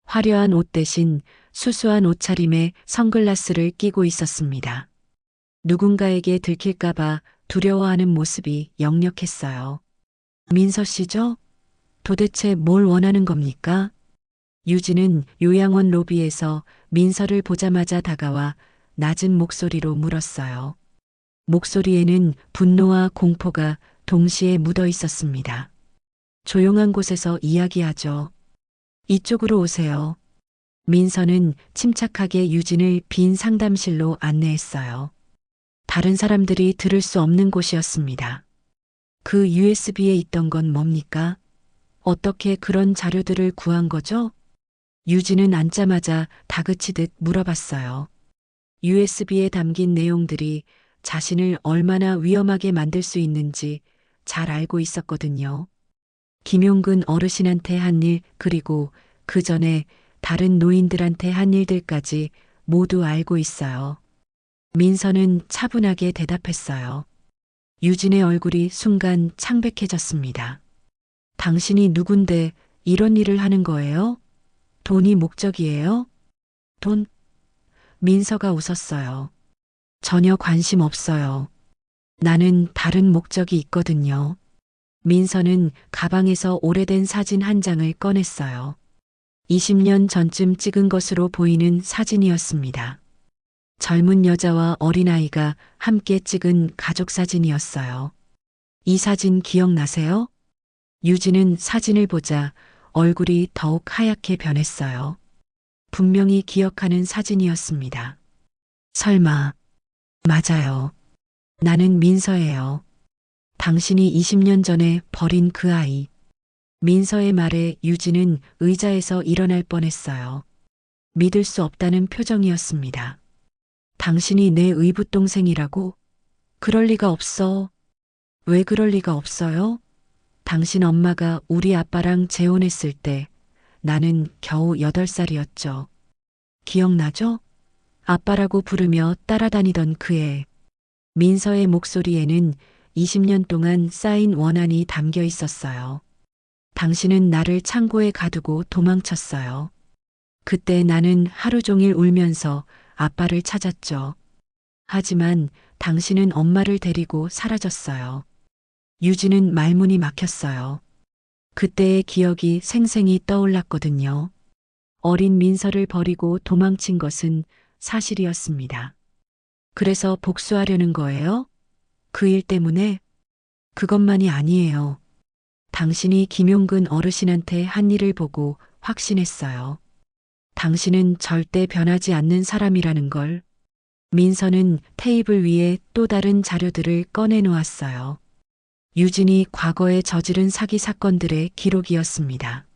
[SPEAKER 1] 화려한 옷 대신 수수한 옷차림에 선글라스를 끼고 있었습니다. 누군가에게 들킬까봐 두려워하는 모습이 역력했어요. 민서 씨죠? 도대체 뭘 원하는 겁니까? 유진은 요양원 로비에서 민서를 보자마자 다가와 낮은 목소리로 물었어요. 목소리에는 분노와 공포가 동시에 묻어 있었습니다. 조용한 곳에서 이야기하죠. 이쪽으로 오세요. 민서는 침착하게 유진을 빈 상담실로 안내했어요. 다른 사람들이 들을 수 없는 곳이었습니다. 그 USB에 있던 건 뭡니까? 어떻게 그런 자료들을 구한 거죠? 유진은 앉자마자 다그치듯 물어봤어요. USB에 담긴 내용들이 자신을 얼마나 위험하게 만들 수 있는지 잘 알고 있었거든요. 김용근 어르신한테 한 일, 그리고 그 전에 다른 노인들한테 한 일들까지 모두 알고 있어요. 민서는 차분하게 대답했어요. 유진의 얼굴이 순간 창백해졌습니다. 당신이 누군데 이런 일을 하는 거예요? 돈이 목적이에요? 돈? 민서가 웃었어요. 전혀 관심 없어요. 나는 다른 목적이 있거든요. 민서는 가방에서 오래된 사진 한 장을 꺼냈어요. 20년 전쯤 찍은 것으로 보이는 사진이었습니다. 젊은 여자와 어린아이가 함께 찍은 가족 사진이었어요. 이 사진 기억나세요? 유진은 사진을 보자 얼굴이 더욱 하얗게 변했어요. 분명히 기억하는 사진이었습니다. 설마, 맞아요. 나는 민서예요. 당신이 20년 전에 버린 그 아이. 민서의 말에 유진은 의자에서 일어날 뻔했어요. 믿을 수 없다는 표정이었습니다. 당신이 내 의붓동생이라고? 그럴 리가 없어. 왜 그럴 리가 없어요? 당신 엄마가 우리 아빠랑 재혼했을 때 나는 겨우 8살이었죠. 기억나죠? 아빠라고 부르며 따라다니던 그 애. 민서의 목소리에는 20년 동안 쌓인 원한이 담겨 있었어요. 당신은 나를 창고에 가두고 도망쳤어요. 그때 나는 하루 종일 울면서 아빠를 찾았죠. 하지만 당신은 엄마를 데리고 사라졌어요. 유진은 말문이 막혔어요. 그때의 기억이 생생히 떠올랐거든요. 어린 민서를 버리고 도망친 것은 사실이었습니다. 그래서 복수하려는 거예요? 그 일 때문에? 그것만이 아니에요. 당신이 김용근 어르신한테 한 일을 보고 확신했어요. 당신은 절대 변하지 않는 사람이라는 걸. 민서는 테이블 위에 또 다른 자료들을 꺼내 놓았어요. 유진이 과거에 저지른 사기 사건들의 기록이었습니다.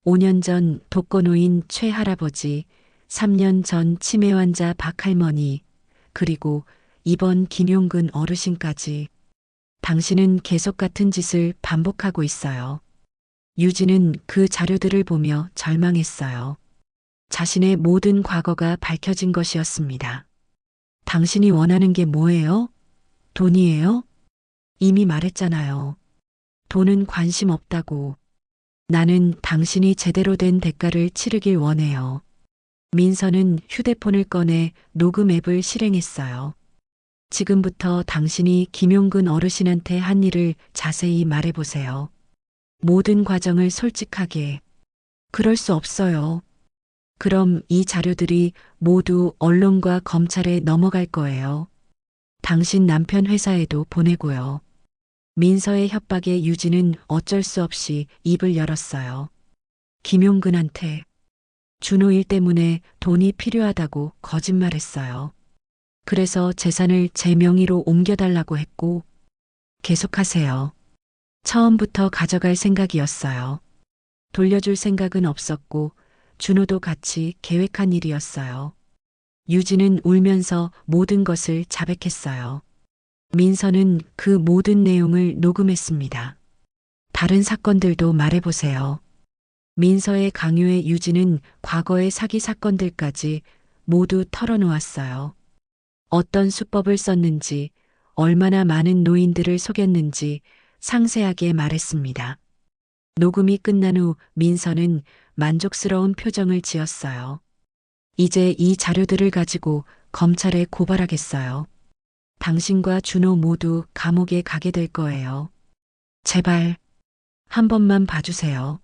[SPEAKER 1] 5년 전 독거노인 최 할아버지, 3년 전 치매 환자 박 할머니, 그리고 이번 김용근 어르신까지. 당신은 계속 같은 짓을 반복하고 있어요. 유진은 그 자료들을 보며 절망했어요. 자신의 모든 과거가 밝혀진 것이었습니다. 당신이 원하는 게 뭐예요? 돈이에요? 이미 말했잖아요. 돈은 관심 없다고. 나는 당신이 제대로 된 대가를 치르길 원해요. 민서는 휴대폰을 꺼내 녹음 앱을 실행했어요. 지금부터 당신이 김용근 어르신한테 한 일을 자세히 말해보세요. 모든 과정을 솔직하게. 그럴 수 없어요. 그럼 이 자료들이 모두 언론과 검찰에 넘어갈 거예요. 당신 남편 회사에도 보내고요. 민서의 협박에 유진은 어쩔 수 없이 입을 열었어요. 김용근한테 준호 일 때문에 돈이 필요하다고 거짓말했어요. 그래서 재산을 제 명의로 옮겨달라고 했고, 계속하세요. 처음부터 가져갈 생각이었어요. 돌려줄 생각은 없었고, 준호도 같이 계획한 일이었어요. 유진은 울면서 모든 것을 자백했어요. 민서는 그 모든 내용을 녹음했습니다. 다른 사건들도 말해보세요. 민서의 강요에 유진은 과거의 사기 사건들까지 모두 털어놓았어요. 어떤 수법을 썼는지, 얼마나 많은 노인들을 속였는지 상세하게 말했습니다. 녹음이 끝난 후 민서는 만족스러운 표정을 지었어요. 이제 이 자료들을 가지고 검찰에 고발하겠어요. 당신과 준호 모두 감옥에 가게 될 거예요. 제발 한 번만 봐주세요.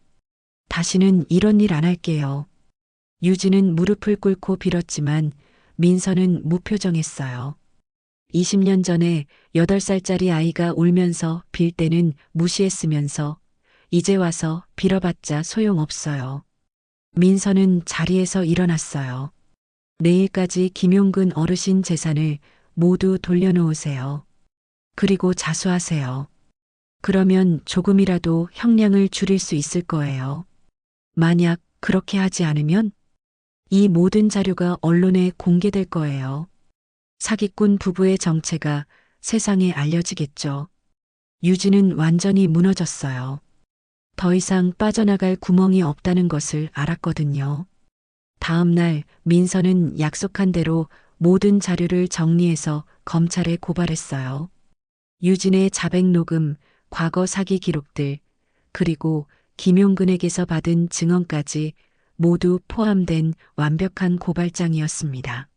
[SPEAKER 1] 다시는 이런 일 안 할게요. 유진은 무릎을 꿇고 빌었지만 민서는 무표정했어요. 20년 전에 8살짜리 아이가 울면서 빌 때는 무시했으면서 이제 와서 빌어봤자 소용없어요. 민서는 자리에서 일어났어요. 내일까지 김용근 어르신 재산을 모두 돌려놓으세요. 그리고 자수하세요. 그러면 조금이라도 형량을 줄일 수 있을 거예요. 만약 그렇게 하지 않으면 이 모든 자료가 언론에 공개될 거예요. 사기꾼 부부의 정체가 세상에 알려지겠죠. 유진은 완전히 무너졌어요. 더 이상 빠져나갈 구멍이 없다는 것을 알았거든요. 다음 날 민서는 약속한 대로 모든 자료를 정리해서 검찰에 고발했어요. 유진의 자백 녹음, 과거 사기 기록들, 그리고 김용근에게서 받은 증언까지 모두 포함된 완벽한 고발장이었습니다.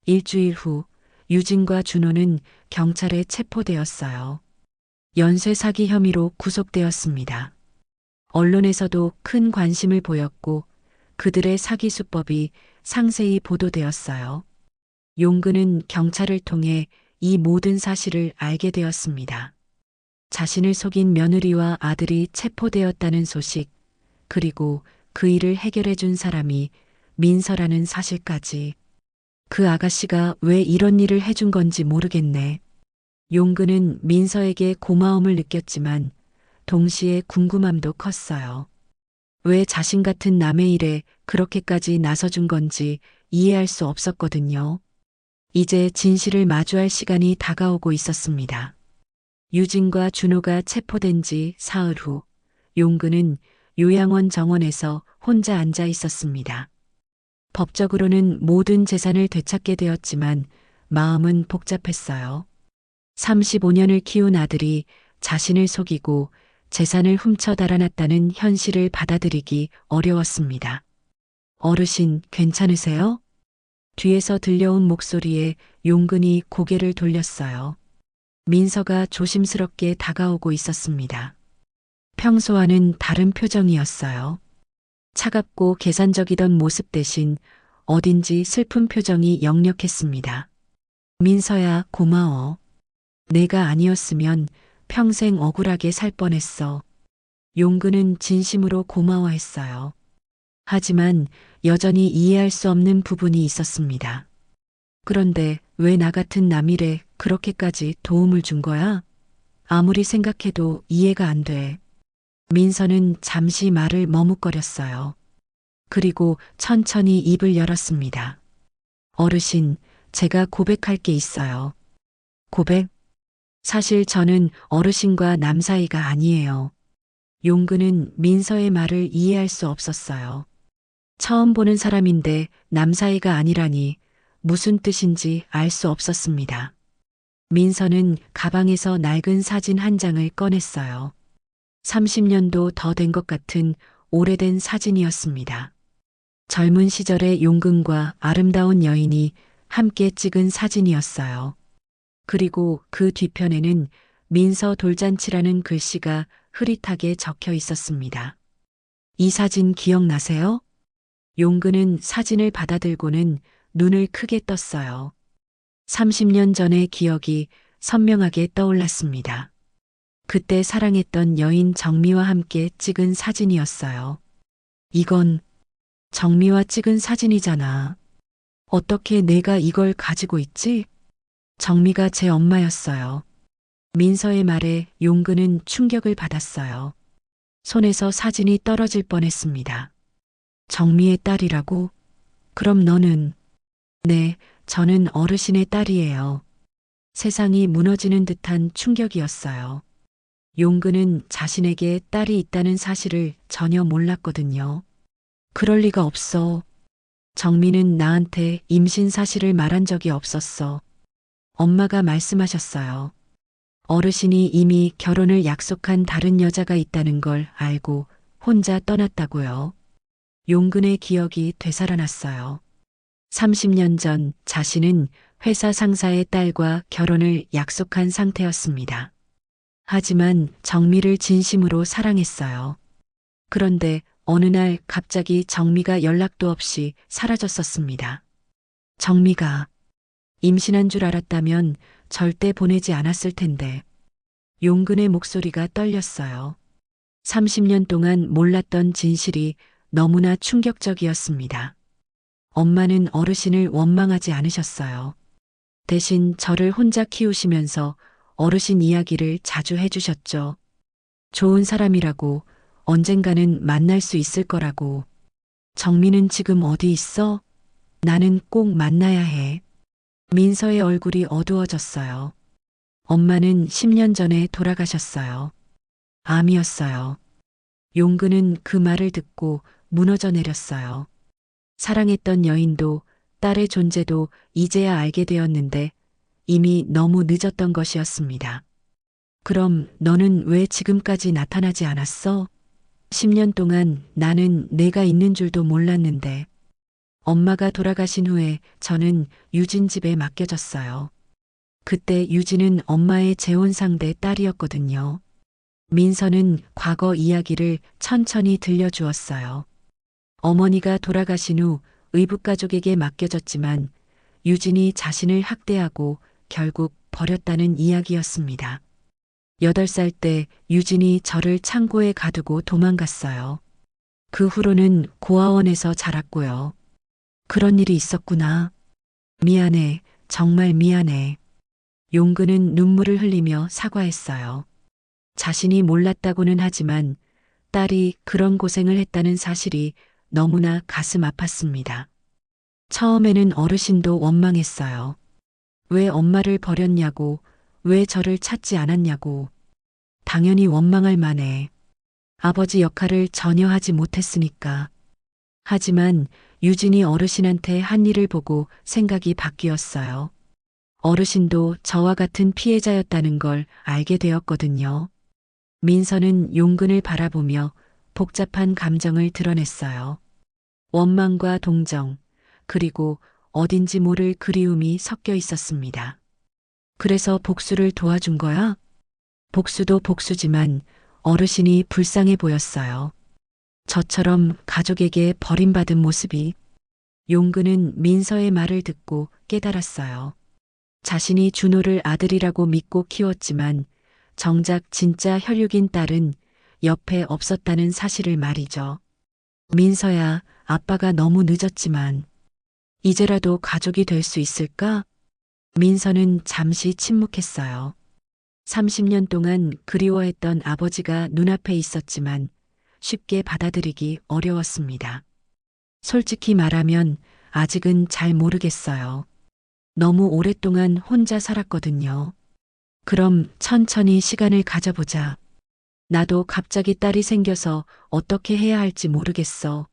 [SPEAKER 1] 일주일 후 유진과 준호는 경찰에 체포되었어요. 연쇄 사기 혐의로 구속되었습니다. 언론에서도 큰 관심을 보였고 그들의 사기 수법이 상세히 보도되었어요. 용근은 경찰을 통해 이 모든 사실을 알게 되었습니다. 자신을 속인 며느리와 아들이 체포되었다는 소식, 그리고 그 일을 해결해 준 사람이 민서라는 사실까지. 그 아가씨가 왜 이런 일을 해준 건지 모르겠네. 용근은 민서에게 고마움을 느꼈지만 동시에 궁금함도 컸어요. 왜 자신 같은 남의 일에 그렇게까지 나서준 건지 이해할 수 없었거든요. 이제 진실을 마주할 시간이 다가오고 있었습니다. 유진과 준호가 체포된 지 사흘 후 용근은 요양원 정원에서 혼자 앉아 있었습니다. 법적으로는 모든 재산을 되찾게 되었지만 마음은 복잡했어요. 35년을 키운 아들이 자신을 속이고 재산을 훔쳐 달아났다는 현실을 받아들이기 어려웠습니다. 어르신, 괜찮으세요? 뒤에서 들려온 목소리에 용근이 고개를 돌렸어요. 민서가 조심스럽게 다가오고 있었습니다. 평소와는 다른 표정이었어요. 차갑고 계산적이던 모습 대신 어딘지 슬픈 표정이 역력했습니다. 민서야, 고마워. 내가 아니었으면 평생 억울하게 살 뻔했어. 용근은 진심으로 고마워했어요. 하지만 여전히 이해할 수 없는 부분이 있었습니다. 그런데 왜 나 같은 남일에 그렇게까지 도움을 준 거야? 아무리 생각해도 이해가 안 돼. 민서는 잠시 말을 머뭇거렸어요. 그리고 천천히 입을 열었습니다. 어르신, 제가 고백할 게 있어요. 고백? 사실 저는 어르신과 남 사이가 아니에요. 용근은 민서의 말을 이해할 수 없었어요. 처음 보는 사람인데 남 사이가 아니라니 무슨 뜻인지 알 수 없었습니다. 민서는 가방에서 낡은 사진 한 장을 꺼냈어요. 30년도 더 된 것 같은 오래된 사진이었습니다. 젊은 시절의 용근과 아름다운 여인이 함께 찍은 사진이었어요. 그리고 그 뒤편에는 민서 돌잔치라는 글씨가 흐릿하게 적혀 있었습니다. 이 사진 기억나세요? 용근은 사진을 받아들고는 눈을 크게 떴어요. 30년 전의 기억이 선명하게 떠올랐습니다. 그때 사랑했던 여인 정미와 함께 찍은 사진이었어요. 이건 정미와 찍은 사진이잖아. 어떻게 내가 이걸 가지고 있지? 정미가 제 엄마였어요. 민서의 말에 용근은 충격을 받았어요. 손에서 사진이 떨어질 뻔했습니다. 정미의 딸이라고? 그럼 너는? 네, 저는 어르신의 딸이에요. 세상이 무너지는 듯한 충격이었어요. 용근은 자신에게 딸이 있다는 사실을 전혀 몰랐거든요. 그럴 리가 없어. 정미는 나한테 임신 사실을 말한 적이 없었어. 엄마가 말씀하셨어요. 어르신이 이미 결혼을 약속한 다른 여자가 있다는 걸 알고 혼자 떠났다고요. 용근의 기억이 되살아났어요. 30년 전 자신은 회사 상사의 딸과 결혼을 약속한 상태였습니다. 하지만 정미를 진심으로 사랑했어요. 그런데 어느 날 갑자기 정미가 연락도 없이 사라졌었습니다. 정미가 임신한 줄 알았다면 절대 보내지 않았을 텐데. 용근의 목소리가 떨렸어요. 30년 동안 몰랐던 진실이 너무나 충격적이었습니다. 엄마는 어르신을 원망하지 않으셨어요. 대신 저를 혼자 키우시면서 어르신 이야기를 자주 해주셨죠. 좋은 사람이라고, 언젠가는 만날 수 있을 거라고. 정미는 지금 어디 있어? 나는 꼭 만나야 해. 민서의 얼굴이 어두워졌어요. 엄마는 10년 전에 돌아가셨어요. 암이었어요. 용근은 그 말을 듣고 무너져 내렸어요. 사랑했던 여인도 딸의 존재도 이제야 알게 되었는데 이미 너무 늦었던 것이었습니다. 그럼 너는 왜 지금까지 나타나지 않았어? 10년 동안 나는 내가 있는 줄도 몰랐는데. 엄마가 돌아가신 후에 저는 유진 집에 맡겨졌어요. 그때 유진은 엄마의 재혼 상대 딸이었거든요. 민서는 과거 이야기를 천천히 들려주었어요. 어머니가 돌아가신 후 의붓가족에게 맡겨졌지만 유진이 자신을 학대하고 결국 버렸다는 이야기였습니다. 8살 때 유진이 저를 창고에 가두고 도망갔어요. 그 후로는 고아원에서 자랐고요. 그런 일이 있었구나. 미안해, 정말 미안해. 용근은 눈물을 흘리며 사과했어요. 자신이 몰랐다고는 하지만 딸이 그런 고생을 했다는 사실이 너무나 가슴 아팠습니다. 처음에는 어르신도 원망했어요. 왜 엄마를 버렸냐고, 왜 저를 찾지 않았냐고. 당연히 원망할 만해. 아버지 역할을 전혀 하지 못했으니까. 하지만 유진이 어르신한테 한 일을 보고 생각이 바뀌었어요. 어르신도 저와 같은 피해자였다는 걸 알게 되었거든요. 민서는 용근을 바라보며 복잡한 감정을 드러냈어요. 원망과 동정, 그리고 어딘지 모를 그리움이 섞여 있었습니다. 그래서 복수를 도와준 거야? 복수도 복수지만 어르신이 불쌍해 보였어요. 저처럼 가족에게 버림받은 모습이. 용근은 민서의 말을 듣고 깨달았어요. 자신이 준호를 아들이라고 믿고 키웠지만 정작 진짜 혈육인 딸은 옆에 없었다는 사실을 말이죠. 민서야, 아빠가 너무 늦었지만 이제라도 가족이 될 수 있을까? 민서는 잠시 침묵했어요. 30년 동안 그리워했던 아버지가 눈앞에 있었지만 쉽게 받아들이기 어려웠습니다. 솔직히 말하면 아직은 잘 모르겠어요. 너무 오랫동안 혼자 살았거든요. 그럼 천천히 시간을 가져보자. 나도 갑자기 딸이 생겨서 어떻게 해야 할지 모르겠어.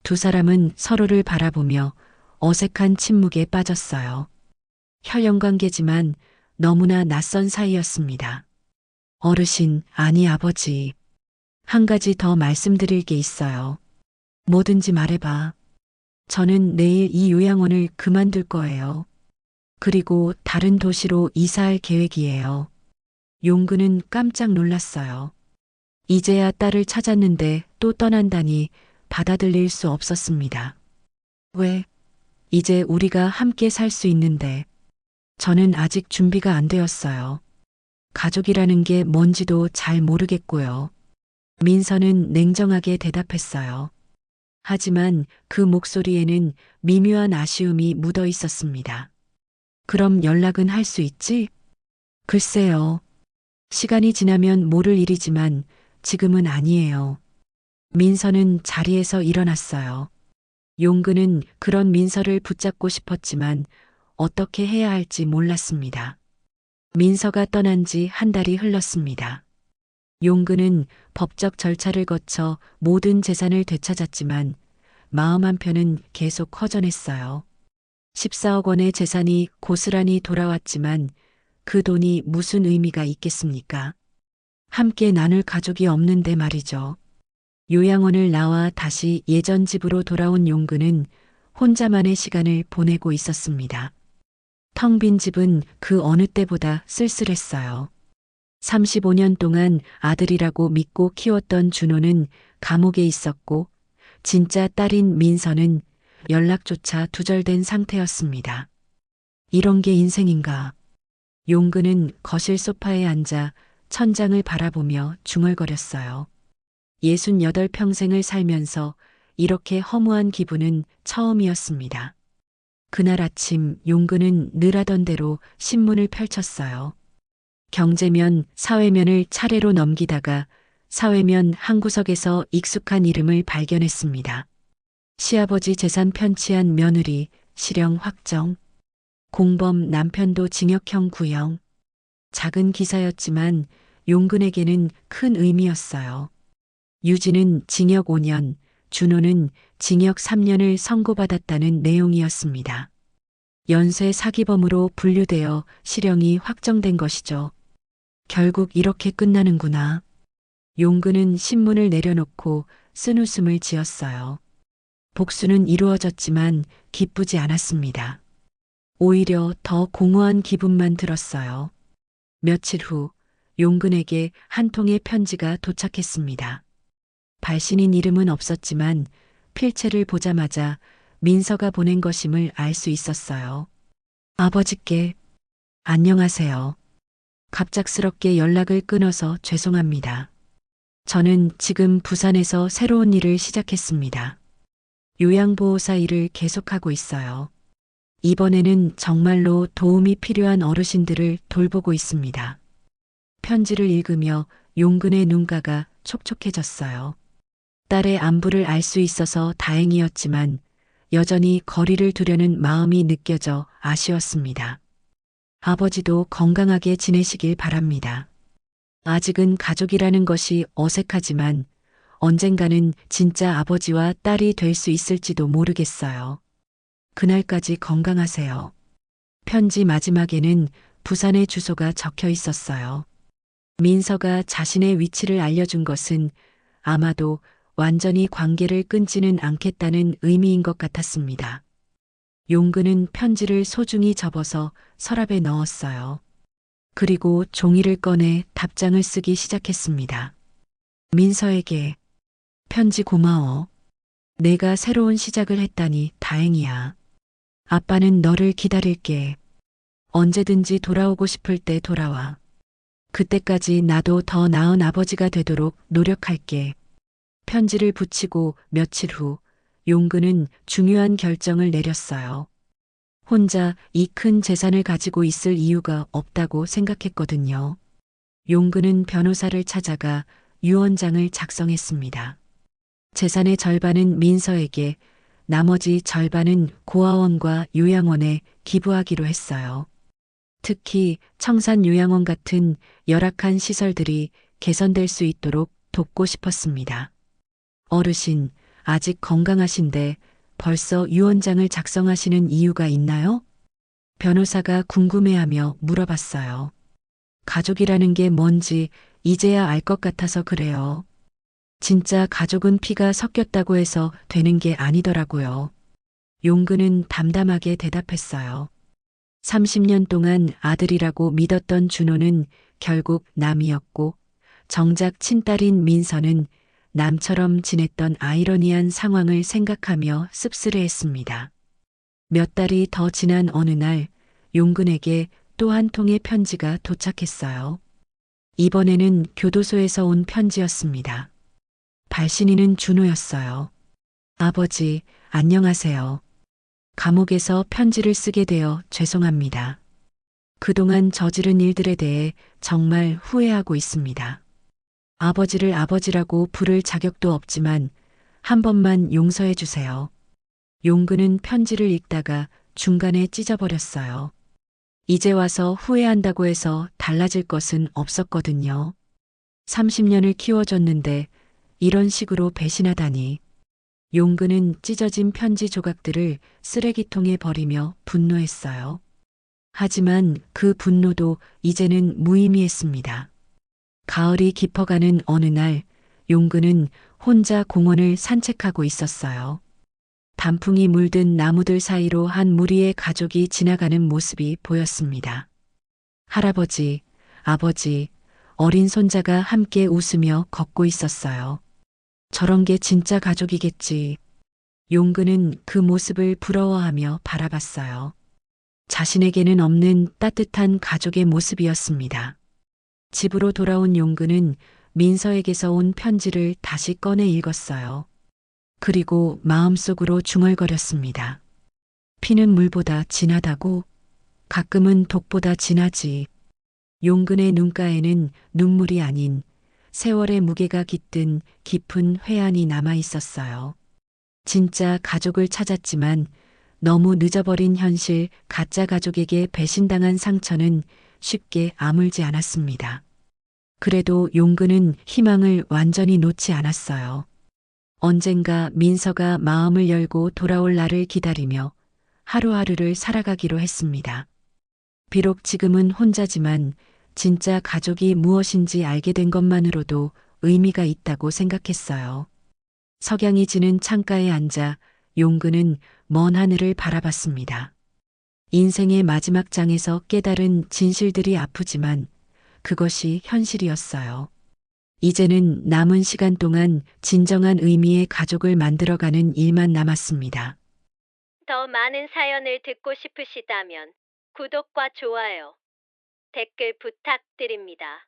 [SPEAKER 1] 두 사람은 서로를 바라보며 어색한 침묵에 빠졌어요. 혈연관계지만 너무나 낯선 사이였습니다. 어르신, 아니 아버지. 한 가지 더 말씀드릴 게 있어요. 뭐든지 말해봐. 저는 내일 이 요양원을 그만둘 거예요. 그리고 다른 도시로 이사할 계획이에요. 용근은 깜짝 놀랐어요. 이제야 딸을 찾았는데 또 떠난다니 받아들일 수 없었습니다. 왜? 이제 우리가 함께 살 수 있는데. 저는 아직 준비가 안 되었어요. 가족이라는 게 뭔지도 잘 모르겠고요. 민서는 냉정하게 대답했어요. 하지만 그 목소리에는 미묘한 아쉬움이 묻어 있었습니다. 그럼 연락은 할 수 있지? 글쎄요. 시간이 지나면 모를 일이지만 지금은 아니에요. 민서는 자리에서 일어났어요. 용근은 그런 민서를 붙잡고 싶었지만 어떻게 해야 할지 몰랐습니다. 민서가 떠난 지 한 달이 흘렀습니다. 용근은 법적 절차를 거쳐 모든 재산을 되찾았지만 마음 한편은 계속 허전했어요. 14억 원의 재산이 고스란히 돌아왔지만 그 돈이 무슨 의미가 있겠습니까? 함께 나눌 가족이 없는데 말이죠. 요양원을 나와 다시 예전 집으로 돌아온 용근은 혼자만의 시간을 보내고 있었습니다. 텅 빈 집은 그 어느 때보다 쓸쓸했어요. 35년 동안 아들이라고 믿고 키웠던 준호는 감옥에 있었고 진짜 딸인 민서는 연락조차 두절된 상태였습니다. 이런 게 인생인가? 용근은 거실 소파에 앉아 천장을 바라보며 중얼거렸어요. 68평생을 살면서 이렇게 허무한 기분은 처음이었습니다. 그날 아침 용근은 늘 하던 대로 신문을 펼쳤어요. 경제면, 사회면을 차례로 넘기다가 사회면 한 구석에서 익숙한 이름을 발견했습니다. 시아버지 재산 편취한 며느리, 실형 확정. 공범 남편도 징역형 구형. 작은 기사였지만 용근에게는 큰 의미였어요. 유진은 징역 5년, 준호는 징역 3년을 선고받았다는 내용이었습니다. 연쇄 사기범으로 분류되어 실형이 확정된 것이죠. 결국 이렇게 끝나는구나. 용근은 신문을 내려놓고 쓴웃음을 지었어요. 복수는 이루어졌지만 기쁘지 않았습니다. 오히려 더 공허한 기분만 들었어요. 며칠 후 용근에게 한 통의 편지가 도착했습니다. 발신인 이름은 없었지만 필체를 보자마자 민서가 보낸 것임을 알 수 있었어요. 아버지께 안녕하세요. 갑작스럽게 연락을 끊어서 죄송합니다. 저는 지금 부산에서 새로운 일을 시작했습니다. 요양보호사 일을 계속하고 있어요. 이번에는 정말로 도움이 필요한 어르신들을 돌보고 있습니다. 편지를 읽으며 용근의 눈가가 촉촉해졌어요. 딸의 안부를 알 수 있어서 다행이었지만 여전히 거리를 두려는 마음이 느껴져 아쉬웠습니다. 아버지도 건강하게 지내시길 바랍니다. 아직은 가족이라는 것이 어색하지만 언젠가는 진짜 아버지와 딸이 될 수 있을지도 모르겠어요. 그날까지 건강하세요. 편지 마지막에는 부산의 주소가 적혀 있었어요. 민서가 자신의 위치를 알려준 것은 아마도 완전히 관계를 끊지는 않겠다는 의미인 것 같았습니다. 용근은 편지를 소중히 접어서 서랍에 넣었어요. 그리고 종이를 꺼내 답장을 쓰기 시작했습니다. 민서에게 편지 고마워. 내가 새로운 시작을 했다니 다행이야. 아빠는 너를 기다릴게. 언제든지 돌아오고 싶을 때 돌아와. 그때까지 나도 더 나은 아버지가 되도록 노력할게. 편지를 붙이고 며칠 후 용근은 중요한 결정을 내렸어요. 혼자 이 큰 재산을 가지고 있을 이유가 없다고 생각했거든요. 용근은 변호사를 찾아가 유언장을 작성했습니다. 재산의 절반은 민서에게, 나머지 절반은 고아원과 요양원에 기부하기로 했어요. 특히 청산요양원 같은 열악한 시설들이 개선될 수 있도록 돕고 싶었습니다. 어르신, 아직 건강하신데 벌써 유언장을 작성하시는 이유가 있나요? 변호사가 궁금해하며 물어봤어요. 가족이라는 게 뭔지 이제야 알 것 같아서 그래요. 진짜 가족은 피가 섞였다고 해서 되는 게 아니더라고요. 용근은 담담하게 대답했어요. 30년 동안 아들이라고 믿었던 준호는 결국 남이었고, 정작 친딸인 민서는 남처럼 지냈던 아이러니한 상황을 생각하며 씁쓸해했습니다. 몇 달이 더 지난 어느 날, 용근에게 또 한 통의 편지가 도착했어요. 이번에는 교도소에서 온 편지였습니다. 발신인은 준호였어요. 아버지, 안녕하세요. 감옥에서 편지를 쓰게 되어 죄송합니다. 그동안 저지른 일들에 대해 정말 후회하고 있습니다. 아버지를 아버지라고 부를 자격도 없지만 한 번만 용서해 주세요. 용근은 편지를 읽다가 중간에 찢어버렸어요. 이제 와서 후회한다고 해서 달라질 것은 없었거든요. 30년을 키워줬는데 이런 식으로 배신하다니. 용근은 찢어진 편지 조각들을 쓰레기통에 버리며 분노했어요. 하지만 그 분노도 이제는 무의미했습니다. 가을이 깊어가는 어느 날, 용근은 혼자 공원을 산책하고 있었어요. 단풍이 물든 나무들 사이로 한 무리의 가족이 지나가는 모습이 보였습니다. 할아버지, 아버지, 어린 손자가 함께 웃으며 걷고 있었어요. 저런 게 진짜 가족이겠지. 용근은 그 모습을 부러워하며 바라봤어요. 자신에게는 없는 따뜻한 가족의 모습이었습니다. 집으로 돌아온 용근은 민서에게서 온 편지를 다시 꺼내 읽었어요. 그리고 마음속으로 중얼거렸습니다. 피는 물보다 진하다고? 가끔은 독보다 진하지. 용근의 눈가에는 눈물이 아닌 세월의 무게가 깃든 깊은 회한이 남아 있었어요. 진짜 가족을 찾았지만 너무 늦어버린 현실, 가짜 가족에게 배신당한 상처는 쉽게 아물지 않았습니다. 그래도 용근은 희망을 완전히 놓지 않았어요. 언젠가 민서가 마음을 열고 돌아올 날을 기다리며 하루하루를 살아가기로 했습니다. 비록 지금은 혼자지만 진짜 가족이 무엇인지 알게 된 것만으로도 의미가 있다고 생각했어요. 석양이 지는 창가에 앉아 용근은 먼 하늘을 바라봤습니다. 인생의 마지막 장에서 깨달은 진실들이 아프지만 그것이 현실이었어요. 이제는 남은 시간 동안 진정한 의미의 가족을 만들어가는 일만 남았습니다.
[SPEAKER 3] 더 많은 사연을 듣고 싶으시다면 구독과 좋아요, 댓글 부탁드립니다.